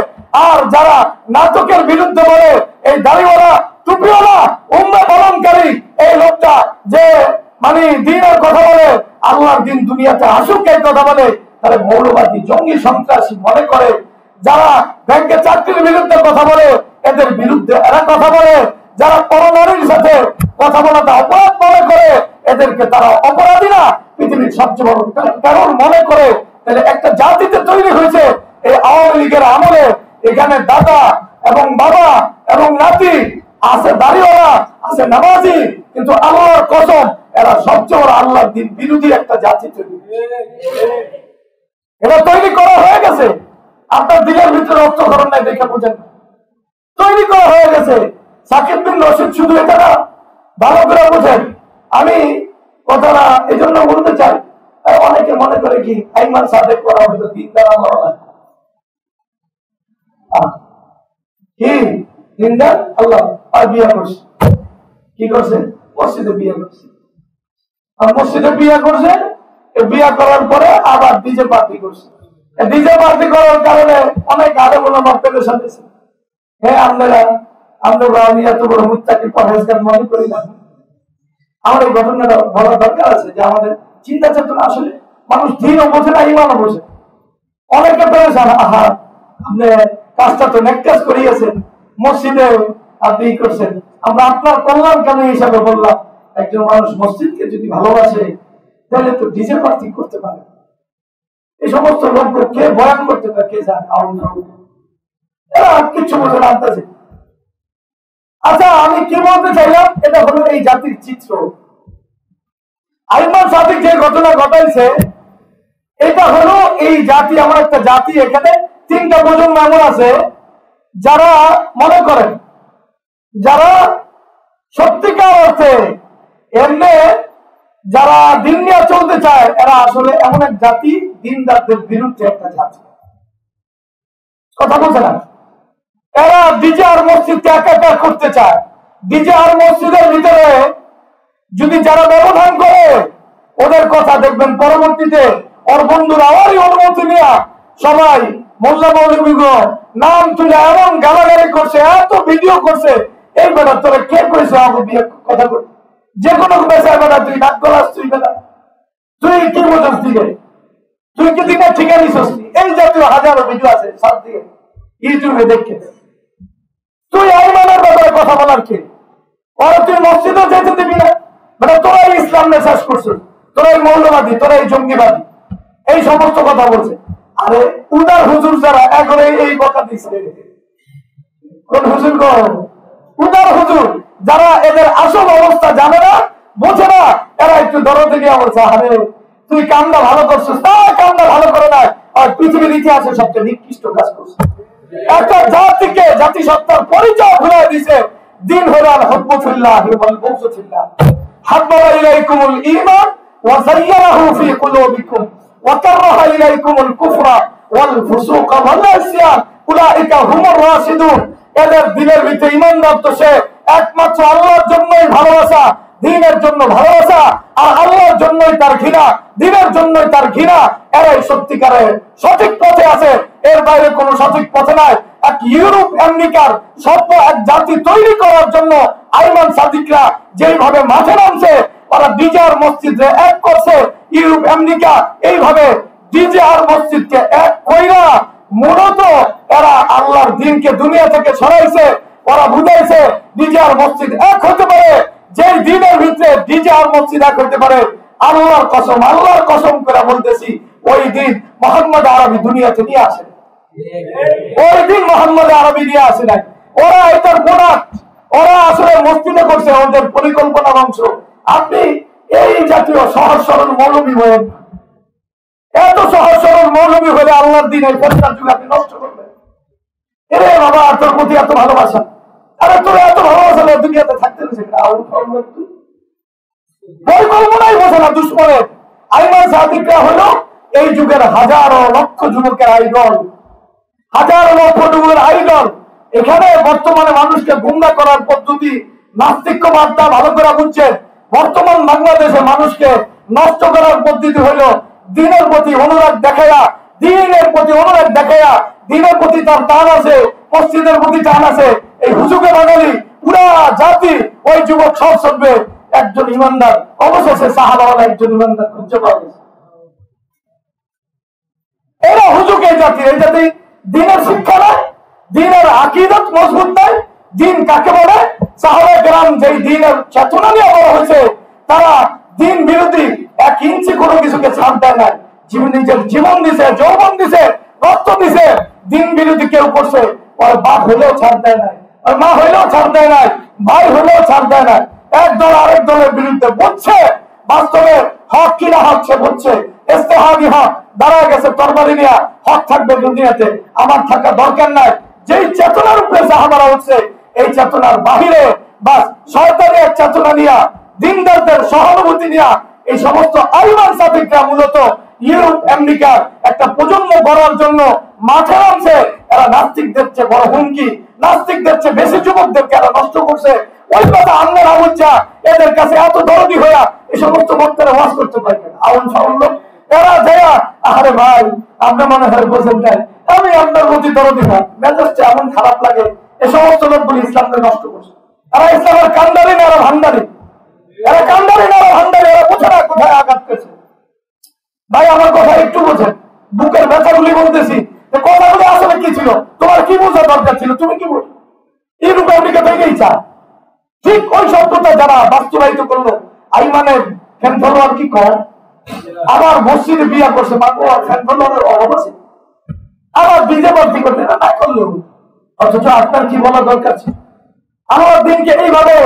আর যারা নাটকের বিরুদ্ধে বলে, এই দাড়িওয়ালা, টুপিওয়ালা, উম্মা পালনকারী এই লোকটা যে মানে দিনের কথা বলে, আল্লাহর দিন দুনিয়াতে আসুক এই কথা বলে, তাহলে মৌলবাদী জঙ্গি সন্ত্রাসী মনে করে। যারা ব্যাংকে চাকরির বিরুদ্ধে কথা বলে এদের বিরুদ্ধে এরা কথা বলে, যারা পরনারীর সাথে কথা বলাটা অপরাধ মনে করে এদেরকে তারা অপরাধী না, পৃথিবীর সবচেয়ে বড় টেরর মনে করে। তাহলে একটা জাতিতে তৈরি হয়েছে এই আওয়ামী লীগের আমলে। এখানে দাদা এবং বাবা এবং নাতি আছে, দাড়িওয়ালা আছে, নামাজি, কিন্তু আল্লাহর কসম এরা সবচেয়ে বড় আল্লাহর দিন বিরোধী একটা জাতি তৈরি। এটা তৈরি করা হয়ে গেছে, আপনার দিলের ভিতরে রক্তকরণ নাই দেখে বোঝেন, তৈরি করা হয়ে গেছে। সাকিব বিন রশিদ শুধু এটা না, ভালো করে বোঝেন। আমি কথাটা এই জন্য বলতে চাই, অনেকে মনে করে কি আইমান সাদেক করা হয়তো দিনদার আল্লাহ কি দিনদার আল্লাহ, আর বিয়ে করছে, কি করছে? মসজিদে বিয়ে করছে, আর মসজিদে বিয়ে করছে, বিয়ে করার পরে আবার ডিজে পার্টি করছে। ডিজে পার্টি করার কারণে অনেক আলেম ওলামা পেরেশান হয়েছে। হ্যাঁ, আমরা আমি এত বড় মুত্তাকি পরহেজগার মনে করি না। আমার এই ঘটনাটা বলার দরকার আছে যে আমাদের চিন্তা চেতনা আসলে মানুষ দিনও বোঝে না, ইমানও বোঝে। অনেকে পেরেশান, আহা আপনি কাজটা তো নেক কাজ করিয়েছেন, মসজিদে আপনি করছেন, আমরা আপনার কল্যাণ কেন হিসাবে বললাম। একজন মানুষ মসজিদকে যদি ভালোবাসে তাহলে তো ডিজে পার্টি করতে পারে। এই সমস্ত লোককে কে বয়ান করতে পারে, কে জানে? এরা কিছু বোঝে না। আচ্ছা, আমি কি বলতে চাইলাম, এটা হলো এই জাতির চিত্র। আইমান সাদিক যে ঘটনা ঘটাইছে এটা হলো এই জাতি, আমার একটা জাতি, এখানে তিনটা প্রজন্ম এমন আছে যারা মনে করেন, যারা সত্যিকার অর্থে এমনি যারা দিন নিয়ে চলতে চায়, এরা আসলে এমন এক জাতি দিনদারদের বিরুদ্ধে একটা জাতি। কথা বলছে না? এরা ডিজে আর মসজিদকে একাকার করতে চায়। ডিজে আর মসজিদের ভিতরে যদি যারা ব্যবধান করে ওদের কথা দেখবেন পরবর্তীতে ওর বন্ধুরা ওরই অনুমতি নেওয়া সবাই মোল্লা মৌলবীগণ নাম তুলে এমন গালাগালি করছে, এত ভিডিও করছে, এই বেটা তোরা কে করেছে আমাকে বিয়ে কথা করতে? যে কোনো বেচার বেটা তুই নাক গলাস, তুই কি বোঝাস দিকে? তুই কি দিকে ঠিকা নিছিস? এই জাতীয় হাজারো ভিডিও আছে সব দিকে ইউটিউবে দেখে। তুই আইমানের ব্যাপারে কথা বলার কে? ওরা তুই মসজিদে যেতে দিবি না? মানে তোরাই ইসলাম শেষ করছিস, তোরাই মৌলবাদী, তোরাই জঙ্গিবাদী, এই সমস্ত কথা বলছে। আরে উদার হুজুর যারা এখন এই কথা দিচ্ছে, কোন হুজুর? উদার হুজুর যারা এদের আসল অবস্থা জানে না, বোঝে না, এরা একটু দরদে গিয়ে বলছে, আরে তুই কামটা ভালো করছিস। তা কামটা ভালো করে না, আর পৃথিবীর ইতিহাসে সবচেয়ে নিকৃষ্ট কাজ করছিস। একটা জাতিকে জাতিসত্তার পরিচয় ভুলে দিছে। দিন হলো আল হুব্বুফিল্লাহ ওয়াল বুগযুফিল্লাহ, হাব্বাবা ইলাইকুমুল ঈমান ওয়া যায়্যানাহু ফি কুলুবিকুম ওয়া কাররাহা ইলাইকুমুল কুফরা ওয়াল ফুসুকা ওয়াল ইসয়ান উলাইকা হুমুর রাশিদুন। এদের দিলের ভিতরে ঈমান তো সে একমাত্র আল্লাহর জন্যই ভালোবাসা, দ্বীনের জন্য ভালোবাসা, আর আল্লাহর জন্যই তার ঘৃণা, দ্বীনের জন্যই তার ঘৃণা। এরাই সত্যিকারের সঠিক পথে আছে, এর বাইরে কোনো সঠিক পথে নাই। এক ইউরোপ আমেরিকার সভ্য এক জাতি তৈরি করার জন্য আইমান সাদিকরা যেইভাবে মাঠে নামছে, ওরা ডিজে আর মসজিদে এক করছে। ইউরোপ আমেরিকা এইভাবে ডিজে আর মসজিদকে এক কইরা মূলত এরা আল্লাহর দ্বীনকে দুনিয়া থেকে সরাইছে। ওরা বুঝাইছে ডিজে আর মসজিদ এক হতে পারে। যে দিনের ভিতরে ডিজে আর মসজিদ এক হতে পারে, আল্লাহর কসম করে বলতেছি, ওই দিন মোহাম্মদ আরবি দুনিয়াতে নিয়ে আসে। ওই দিন মোহাম্মদ আরবি নিয়ে আসে নাই। ওরা এটার প্রোডাক্ট, ওরা আসলে মসজিদে করছে ওদের পরিকল্পনার অংশ। আপনি এই জাতীয় সহজ সরল মৌলবী হয়ে, এত সহজ সরল মৌলবী হলে আল্লাহর দিন এই ফেরেশতার যুগ আপনি নষ্ট করবেন। এরে বাবা, তোর প্রতি এত ভালোবাসা, আরে তোর এত ভালোবাসা দুনিয়াতে থাকতে পরিকল্পনাই বোঝে না দুশ্মনের। আইমান সাদিকরা হলো এই যুগের হাজারো লক্ষ যুবকের আইডল, হাজারো লক্ষ যুবকের আইডল। এখানে বর্তমানে মানুষকে গুমরা করার পদ্ধতি, নাস্তিক্যবাদটা ভালো করে বুঝছেন। বর্তমান বাংলাদেশে মানুষকে নষ্ট করার পদ্ধতি হলো দিনের প্রতি অনুরাগ দেখাইয়া, দিনের প্রতি অনুরাগ দেখাইয়া, দিনের প্রতি তার টান আছে, মসজিদের প্রতি টান আছে। এই হুজুকে বাঙালি পুরা জাতি, ওই যুবক সব চলবে। একজন ইমানদার, অবশেষে সাহাবাওয়ালা একজন ইমানদার খুঁজে পাওয়া গেছে। এরা হুজুক এই জাতি দিনের শিক্ষা নয়, দিনের আকীদত মজবুত নয়। দিন কাকে বলে? সাহাবায়ে কেরাম যেই দিনের চেতনা নিয়ে বড় হয়েছে, তারা দিন বিরোধী 1 ইঞ্চি কোনো কিছুকে ছাড় দেয় না। নিজের জীবন দিছে, যৌবন দিছে, রক্ত দিছে। দিন বিরোধী কেউ করছে, ওর বাপ হইলেও ছাড় দেয় না, আর মা হইলেও ছাড় দেয় না, ভাই হইলেও ছাড় দেয় না। এক দল আরেক দলের বিরুদ্ধে বুঝছে বাস্তবে হক কিনা হক সে বুঝছে। ইস্তেহাদি হক দাঁড়ায় গেছে তরবারি নিয়ে, হক থাকবে দুনিয়াতে, আমার থাকা দরকার নাই। যেই চেতনার উপরে সাহাবারা উঠছে, এই চেতনার বাহিরে বাস শয়তানি এক চেতনা নিয়া, দিনদারদের সহানুভূতি নিয়া এই সমস্ত আইমান সাদিকরা মূলত ইউরোপ আমেরিকার একটা প্রজন্ম গড়ার জন্য মাঠে নামছে। এরা নাস্তিকদের চেয়ে বড় হুমকি, নাস্তিকদের চেয়ে বেশি যুবকদেরকে এরা নষ্ট করছে। ওই কথা আন্নের আবুজ্জা এদের কাছে এত দরদি হইয়া এই সমস্ত বক্তারা ওয়াজ করতে পারে না। আউন সাউল এরা যাইয়া, আরে ভাই আপনি মনে হয় বোঝেন নাই, আমি আপনার প্রতি দরদি না, মেজাজটা এমন খারাপ লাগে। এই সমস্ত লোকগুলি ইসলামকে নষ্ট করছে। এরা ইসলামের কান্দারি না, এরা ভান্ডারি। এরা কান্দারি না, এরা ভান্ডারি। এরা বোঝে না কোথায় আঘাত পেয়েছে। ভাই আমার কথা একটু বোঝেন, বুকের ব্যথাগুলি বলতেছি, কথাগুলি আসলে কি ছিল, তোমার কি বোঝা দরকার ছিল, তুমি কি বোঝো? ইউরোপ আমেরিকা থেকেই চা ঠিক ওই শব্দটা যারা বাস্তবায়িত করলো, আইমানের ফ্যান ফলোয়ার কি কর, আবার মসজিদে বিয়া করছে, ফ্যান ফলোয়ারের অভাব আছে, আবার বিজে ভর্তি করতে না করলেও, অথচ আপনার কি বলা দরকার ছিল? আমার দিনকে এইভাবে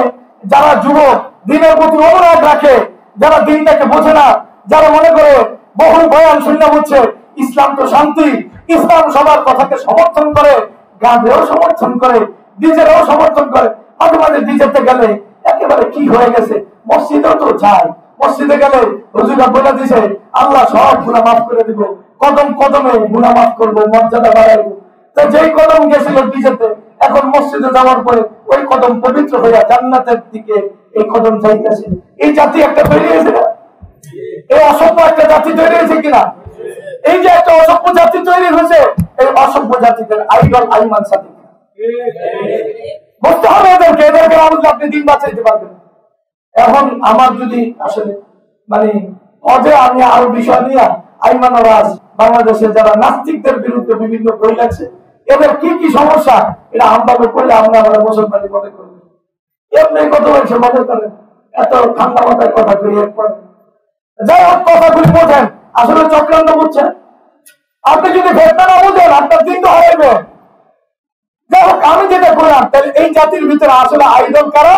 যারা যুবক দিনের প্রতি অনুরাগ রাখে, যারা দিনটাকে বোঝে না, যারা মনে করে বহু বয়ান শুনে বুঝছে ইসলাম তো শান্তি, ইসলাম সবার কথাকে সমর্থন করে, গানেও সমর্থন করে, ডিজেরও সমর্থন করে। মাঝে মাঝে ডিজেতে গেলে একেবারে কি হয়ে গেছে, মসজিদেও তো যায়, মসজিদে গেলে হুজুরা বলে দিছে আল্লাহ সব গুনাহ মাফ করে দিব, কদম কদমে গুনাহ মাফ করবো, মর্যাদা বাড়াইব। তো যেই কদম গেছিল ডিজেতে, এখন মসজিদে যাওয়ার পরে ওই কদম পবিত্র হইয়া জান্নাতের দিকে এই কদম যাইতেছে। এই জাতি একটা তৈরি হয়েছে না? এই অসভ্য একটা জাতি তৈরি হয়েছে কিনা? এই যে একটা অসভ্য জাতি তৈরি হয়েছে, এই অসভ্য জাতিদের আইডল আইমান সাথী বুঝতে হবে এদেরকে। এদেরকে বুঝলে আপনি দিন বাঁচাইতে পারবেন। এখন আমার যদি আসলে মানে অজে আমি আরো বিষয় নিয়ে আইমান রাজ বাংলাদেশে যারা নাস্তিকদের বিরুদ্ধে বিভিন্ন বই লাগছে, এদের কি কি সমস্যা এটা আমরা করলে আমরা আমাদের মুসলমানি মনে করবো। এমনি কত বলছে মনে করেন, এত ঠান্ডা মাথায় কথা করিয়ে পড়েন। যাই হোক, কথাগুলি বোঝেন, আসলে চক্রান্ত বুঝছেন। আপনি যদি ভেটনা না বুঝেন, আপনার দিন তো হারাইবে। যাই হোক, আমি যেটা করলাম, তাহলে এই জাতির ভিতরে আসলে আইডল কারা?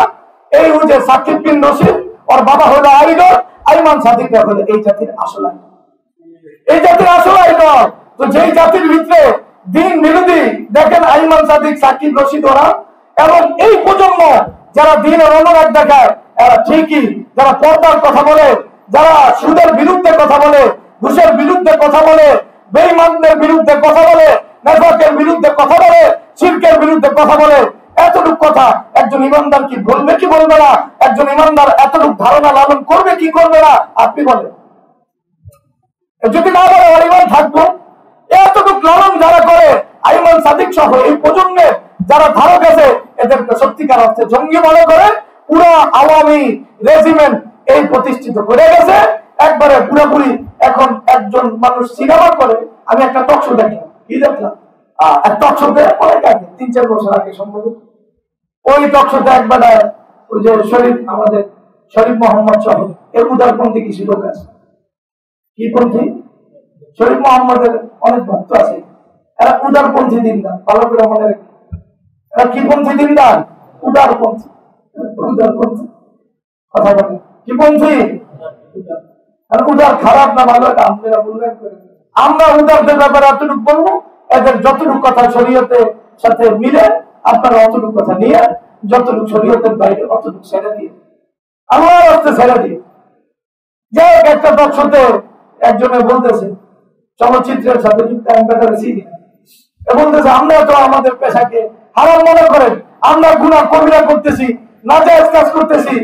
এই যে সাকিব বিন নসিব, ওর বাবা হলো আইডল, আইমান সাদিকরা হলো এই জাতির আসল আইডল। এই জাতির আসল আইডল। তো যেই জাতির ভিতরে দিন বিরোধী দেখেন আইমান সাদিক, সাকিব, রশিদ ওরা, এবং এই প্রজন্ম যারা দিনের অনুরাগ দেখায়, এরা ঠিকই যারা পর্দার কথা বলে, যারা সুদের বিরুদ্ধে কথা বলে, ঘুষের বিরুদ্ধে কথা বলে, বেঈমানদের বিরুদ্ধে কথা বলে, নেফাকের বিরুদ্ধে কথা বলে, শিরকের বিরুদ্ধে কথা বলে, এতটুক কথা একজন ইমানদার কি বলবে কি বলবে না? একজন ইমানদার এতটুক ধারণা লালন করবে কি করবে না? আপনি বলেন। যদি না বলে ওর ইমান থাকবো? এতটুক লালন যারা করে, আইমান সাদিক সহ এই প্রজন্মের যারা ধারক আছে, এদেরকে সত্যিকার অর্থে জঙ্গি মনে করে পুরো আওয়ামী রেজিমেন্ট এই প্রতিষ্ঠিত করে গেছে একবারে পুরোপুরি। এখন একজন মানুষ সিনেমা করে, আমি একটা টক শো দেখলাম, কি দেখলাম, এক টক শোতে অনেক আগে 3-4 বছর আগে সম্ভবত, ওই টক শোতে একবার ওই যে শরীফ, আমাদের শরীফ মোহাম্মদ সহ এর উদারপন্থী কিছু লোক আছে। কি পন্থী? শরীফ মোহাম্মদের অনেক ভক্ত আছে, এরা উদারপন্থী দিনদার, ভালো করে মনে রেখে। এরা কি পন্থী দিনদার? উদারপন্থী। উদারপন্থী কথা বলে কি পন্থী? উদার খারাপ না ভালো, এটা আপনারা বললেন। আমরা উদারদের ব্যাপারে এতটুকু বলবো, এদের যতটুকু কথা শরীয়তের সাথে মিলে আপনারা অতটুকু কথা নিয়ে, যতটুকু শরীয়তের বাইরে অতটুকু ছেড়ে দিয়ে, আমার রাস্তে ছেড়ে দিয়ে। যাই হোক, একটা টকশোতে একজনে বলতেছে চলচ্চিত্রের সাথে যুক্ত বলতেছে, আমরা তো আমাদের পেশাকে হারাম মনে করেন, আমরা গুনাহ কবিরা করতেছি, নাজায়েজ কাজ করতেছি।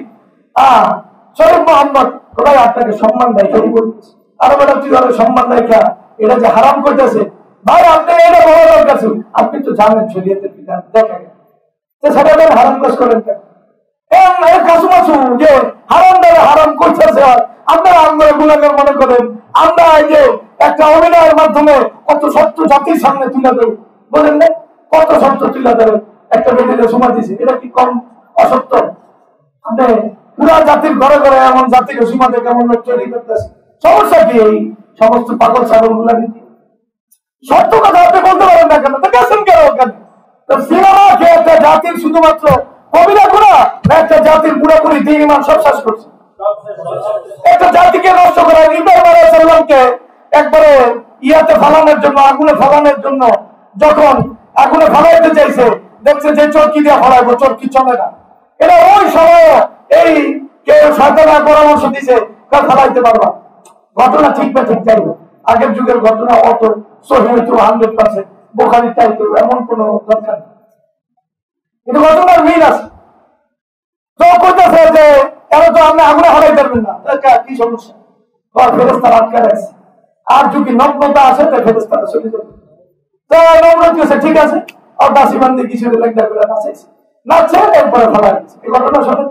শরীফ মোহাম্মদ ভাই আপনাকে সম্মান দেয়, এই বলতেছে। আর বলে তুই সম্মান দেয় কে? এটা যে হারাম করতেছে ভাই, আপনি এটা বড় দরকার ছিল, আপনি তো জানেন শরীয়তের বিধান দেখেন, সেটা হারাম কাজ করেন কেন? কাছুমাছু যে হারাম দ্বারা হারাম করতেছে। আপনারা আমরা গুণাগার মনে করেন, আমরা এই যে একটা অভিনয়ের মাধ্যমে কত সত্য জাতির সামনে তুলে দেব, বলেন না? কত সত্য তুলে দেবেন, একটা বেদিনে সময় দিয়েছে, এটা কি কম অসত্য? আপনি পুরা জাতির ঘরে ঘরে এমন জাতির সীমাতে কেমন লোক তৈরি করতেছে, সমস্যা কি? এই সমস্ত পাগল ছাগল গুলা নীতি সত্য কথা আপনি বলতে পারেন না কেন? গেছেন কেন ওখানে? সিনেমা কে একটা জাতির শুধুমাত্র কবিরা গুণা না একটা জাতির পুরোপুরি দিন ইমান সব শেষ করছে? একটা জাতিকে নষ্ট করা। ইব্রাহিম আলাইহিস সালামকে একবারে ইয়াতে ফালানোর জন্য, আগুনে ফালানোর জন্য যখন আগুনে ফালাইতে চাইছে, দেখছে যে চরকি দিয়ে ফালাইবো, চরকি চলে না। এটা ওই সময় এই কেউ শয়তানের পরামর্শ দিছে ফালাইতে পারবা। ঘটনা ঠিক বা ঠিক চাইবে, আগের যুগের ঘটনা অত সহিহ 100%, বুখারীর চাইতে এমন কোনো দরকার নেই, কিন্তু ঘটনার মিল আছে। তো কইতেছে যে এরা তো আপনি আগুনে হারাই পারবেন না, কি সমস্যা? ফেরেশতারা আটকে আছে, আর যদি নগ্নতা আসে তো ফেরেশতারা চলে যাবে। তো নগ্ন আছে, ঠিক আছে, আর দাসী বান্ধে কিছু লেখা করে নাচাইছে, নাচছে, এরপরে ফেলা গেছে। এই ঘটনা শোনেন,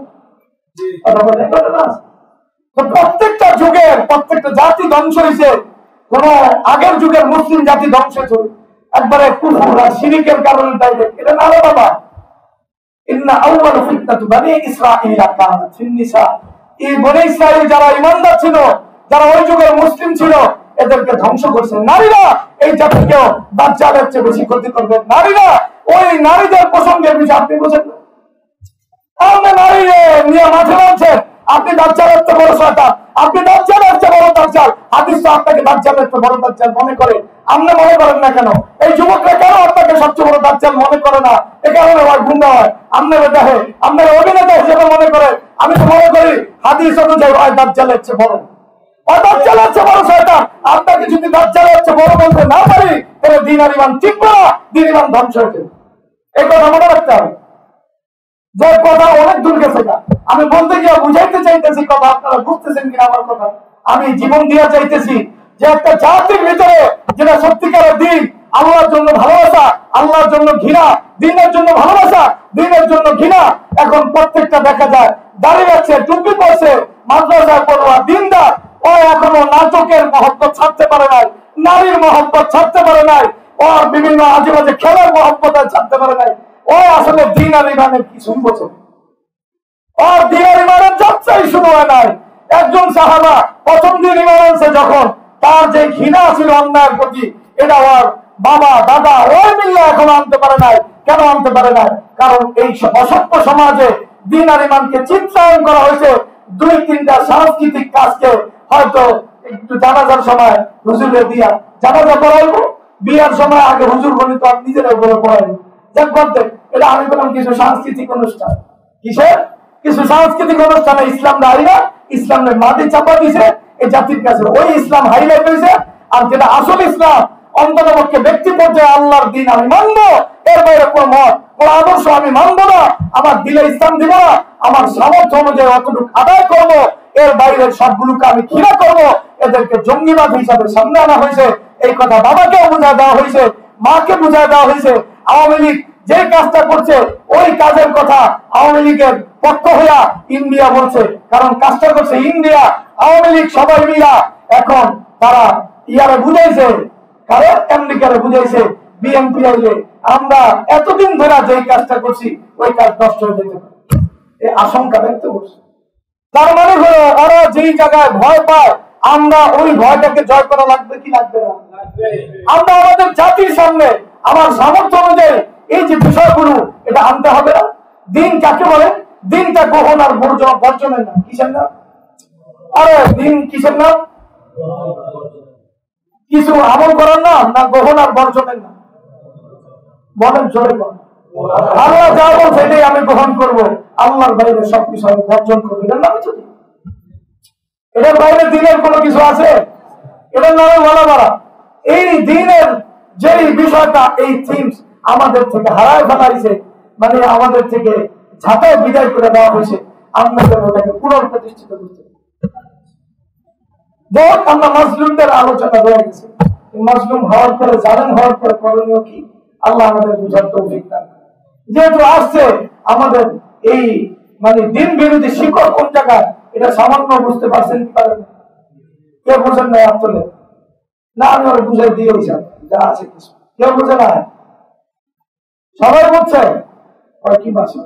ঘটনা আছে। তো প্রত্যেকটা যুগের প্রত্যেকটা জাতি ধ্বংস হয়েছে। কোন আগের যুগের মুসলিম জাতি ধ্বংস হয়েছে একবারে কুফর আর শিরকের কারণে। ডাইরেক্ট এটা না রে বাবা, ইন্না আউয়াল ফিতনাতু বনি ইসরাঈল কানাত ফিন নিসা। এই বনি ইসরাঈল যারা ঈমানদার ছিল, যারা ওই যুগের মুসলিম ছিল, এদেরকে ধ্বংস করছে নারীরা। এই জাতিকেও দাজ্জালের চেয়ে বেশি ক্ষতি করবে নারীরা। ওই নারীদের প্রসঙ্গে বিষয় আপনি বুঝেন না? আপনি নারী নিয়ে মাঠে নামছেন, আপনি দাজ্জালের চেয়ে বড় শয়তান, আপনি দাজ্জালের চেয়ে বড় দাজ্জাল। হাদিস তো আপনাকে দাজ্জালের চেয়ে বড় দাজ্জাল মনে করে। আপনি মনে করেন না কেন? এই যুবকরা কেন আপনাকে সবচেয়ে বড় দাজ্জাল মনে করে না? এ কারণে হয় গুন্ডা হয়, আপনার দেখে আপনার অভিনেতা হিসেবে মনে করে। আমি তো মনে করি হাদিস অনুযায়ী হয় দাজ্জালের চেয়ে বড়, দাজ্জালের চেয়ে বড় শয়তান। আপনাকে যদি দাজ্জালের চেয়ে বড় বলতে না পারি, তাহলে দিন আর ঈমান টিকবে না, দিন ঈমান ধ্বংস হয়ে যাবে। এই কথা মনে রাখতে হবে। যে কথা অনেক দূর গেছে, আমি বলতে গিয়ে বুঝাইতে চাইতেছি কথা, আপনারা বুঝতেছেন কিনা আমার কথা? আমি জীবন দিয়া চাইতেছি যে একটা জাতির ভিতরে যেটা সত্যিকারের দিন, আল্লাহর জন্য ভালোবাসা, আল্লাহর জন্য ঘৃণা, দিনের জন্য ভালোবাসা, দিনের জন্য ঘৃণা। এখন প্রত্যেকটা দেখা যায় দাঁড়িয়ে যাচ্ছে, টুপি পড়ছে, মাদ্রাসায় পড়ুয়া, দিনদার, ও এখনো নাটকের মহব্বত ছাড়তে পারে নাই, নারীর মহব্বত ছাড়তে পারে নাই, ও বিভিন্ন আজে বাজে খেলার মহব্বত ছাড়তে পারে নাই। ও আসলে দিন আর ইমানের কিছুই বোঝে, আর দিন আর ইমানের চর্চাই শুরু হয় নাই। একজন সাহাবা প্রথম দিন ইমান আনছে যখন, তার যে ঘৃণা ছিল অন্যায়ের প্রতি, এটা ওর বাবা দাদা ওই মিল্লা এখনো আনতে পারে নাই। কেন আনতে পারে নাই? কারণ এই অসভ্য সমাজে দিন আর ইমানকে চিত্রায়ন করা হয়েছে দুই তিনটা সাংস্কৃতিক কাজকে। হয়তো একটু জানাজার সময় হুজুরে দিয়া জানাজা পড়াইবো, বিয়ার সময় আগে হুজুর গণিত নিজেরাই বলে পড়াইবো। এটা আমি বললাম কিছু সাংস্কৃতিক অনুষ্ঠান, কিসের কিছু সাংস্কৃতিক অনুষ্ঠানে ইসলাম দাঁড়িয়ে না, ইসলামের মাটি চাপা দিছে এই জাতির কাছে, ওই ইসলাম হাইলাইট হয়েছে। আর যেটা আসল ইসলাম, অন্ততপক্ষে ব্যক্তি পর্যায়ে আল্লাহর দিন আমি মানবো, এর বাইরে কোন মত কোন আদর্শ আমি মানবো না, আমার দিলে ইসলাম দিব না, আমার সামর্থ্য অনুযায়ী অতটুকু আদায় করবো, এর বাইরের সবগুলোকে আমি ঘৃণা করবো। এদেরকে জঙ্গিবাদ হিসাবে সামনে আনা হয়েছে। এই কথা বাবাকেও বুঝায় দেওয়া হয়েছে, মাকে বুঝায় দেওয়া হয়েছে। আওয়ামী লীগ যে কাজটা করছে, ওই কাজের কথা আওয়ামী লীগের পক্ষ হইয়া ইন্ডিয়া বলছে, কারণ কাজটা করছে ইন্ডিয়া। আওয়ামী লীগ সবাই মিলা এখন তারা ইয়ারে বুঝাইছে, কারণ আমেরিকারে বুঝাইছে বিএনপি আইলে আমরা এতদিন ধরে যে কাজটা করছি ওই কাজ নষ্ট হয়ে যেতে পারে, এই আশঙ্কা ব্যক্ত করছে। তার মানে হলো ওরা যেই জায়গায় ভয় পায়, আমরা ওই ভয়টাকে জয় করা লাগবে কি লাগবে না? আমরা আমাদের জাতির সামনে আমার সামর্থ্য অনুযায়ী এই যে বিষয়গুলো এটা আনতে হবে না। দিন কাকে বলে? দিনটা গ্রহণ আর বর্জনের নাম। কিসের নাম? আরে দিন কিসের নাম? কিছু আমল করার নাম না গ্রহণ আর বর্জনের নাম? বলেন, জোরে বলেন। আল্লাহ যা বলছে এটাই আমি গ্রহণ করবো, আল্লাহর বাইরে সবকিছু আমি বর্জন করবো, এটার নামে চলি। এটার বাইরে দিনের কোনো কিছু আছে? এটার নামে বলা বলা। এই দিনের যে বিষয়টা, এই থিমস আমাদের থেকে হারায় ফেলাইছে, মানে আমাদের থেকে ঝাঁটায় বিদায় করে দেওয়া হয়েছে। আমরা যেন ওটাকে পুনঃপ্রতিষ্ঠিত করতে। দেখ, আমরা মাজলুমদের আলোচনা রয়ে গেছে। মাজলুম হওয়ার পরে, জালেম হওয়ার পরে করণীয় কি, আল্লাহ আমাদের বুঝার তৌফিক দান। যেহেতু আসছে আমাদের এই মানে দিন বিরোধী শিকড় কোন জায়গায়, এটা সামান্য বুঝতে পারছেন কি পারেন? কেউ বোঝেন না, হাত তোলে না, আমি ওরা বুঝাই দিয়ে যা আছে কিছু, কেউ বোঝে না, সবাই বুঝছে কি বাসা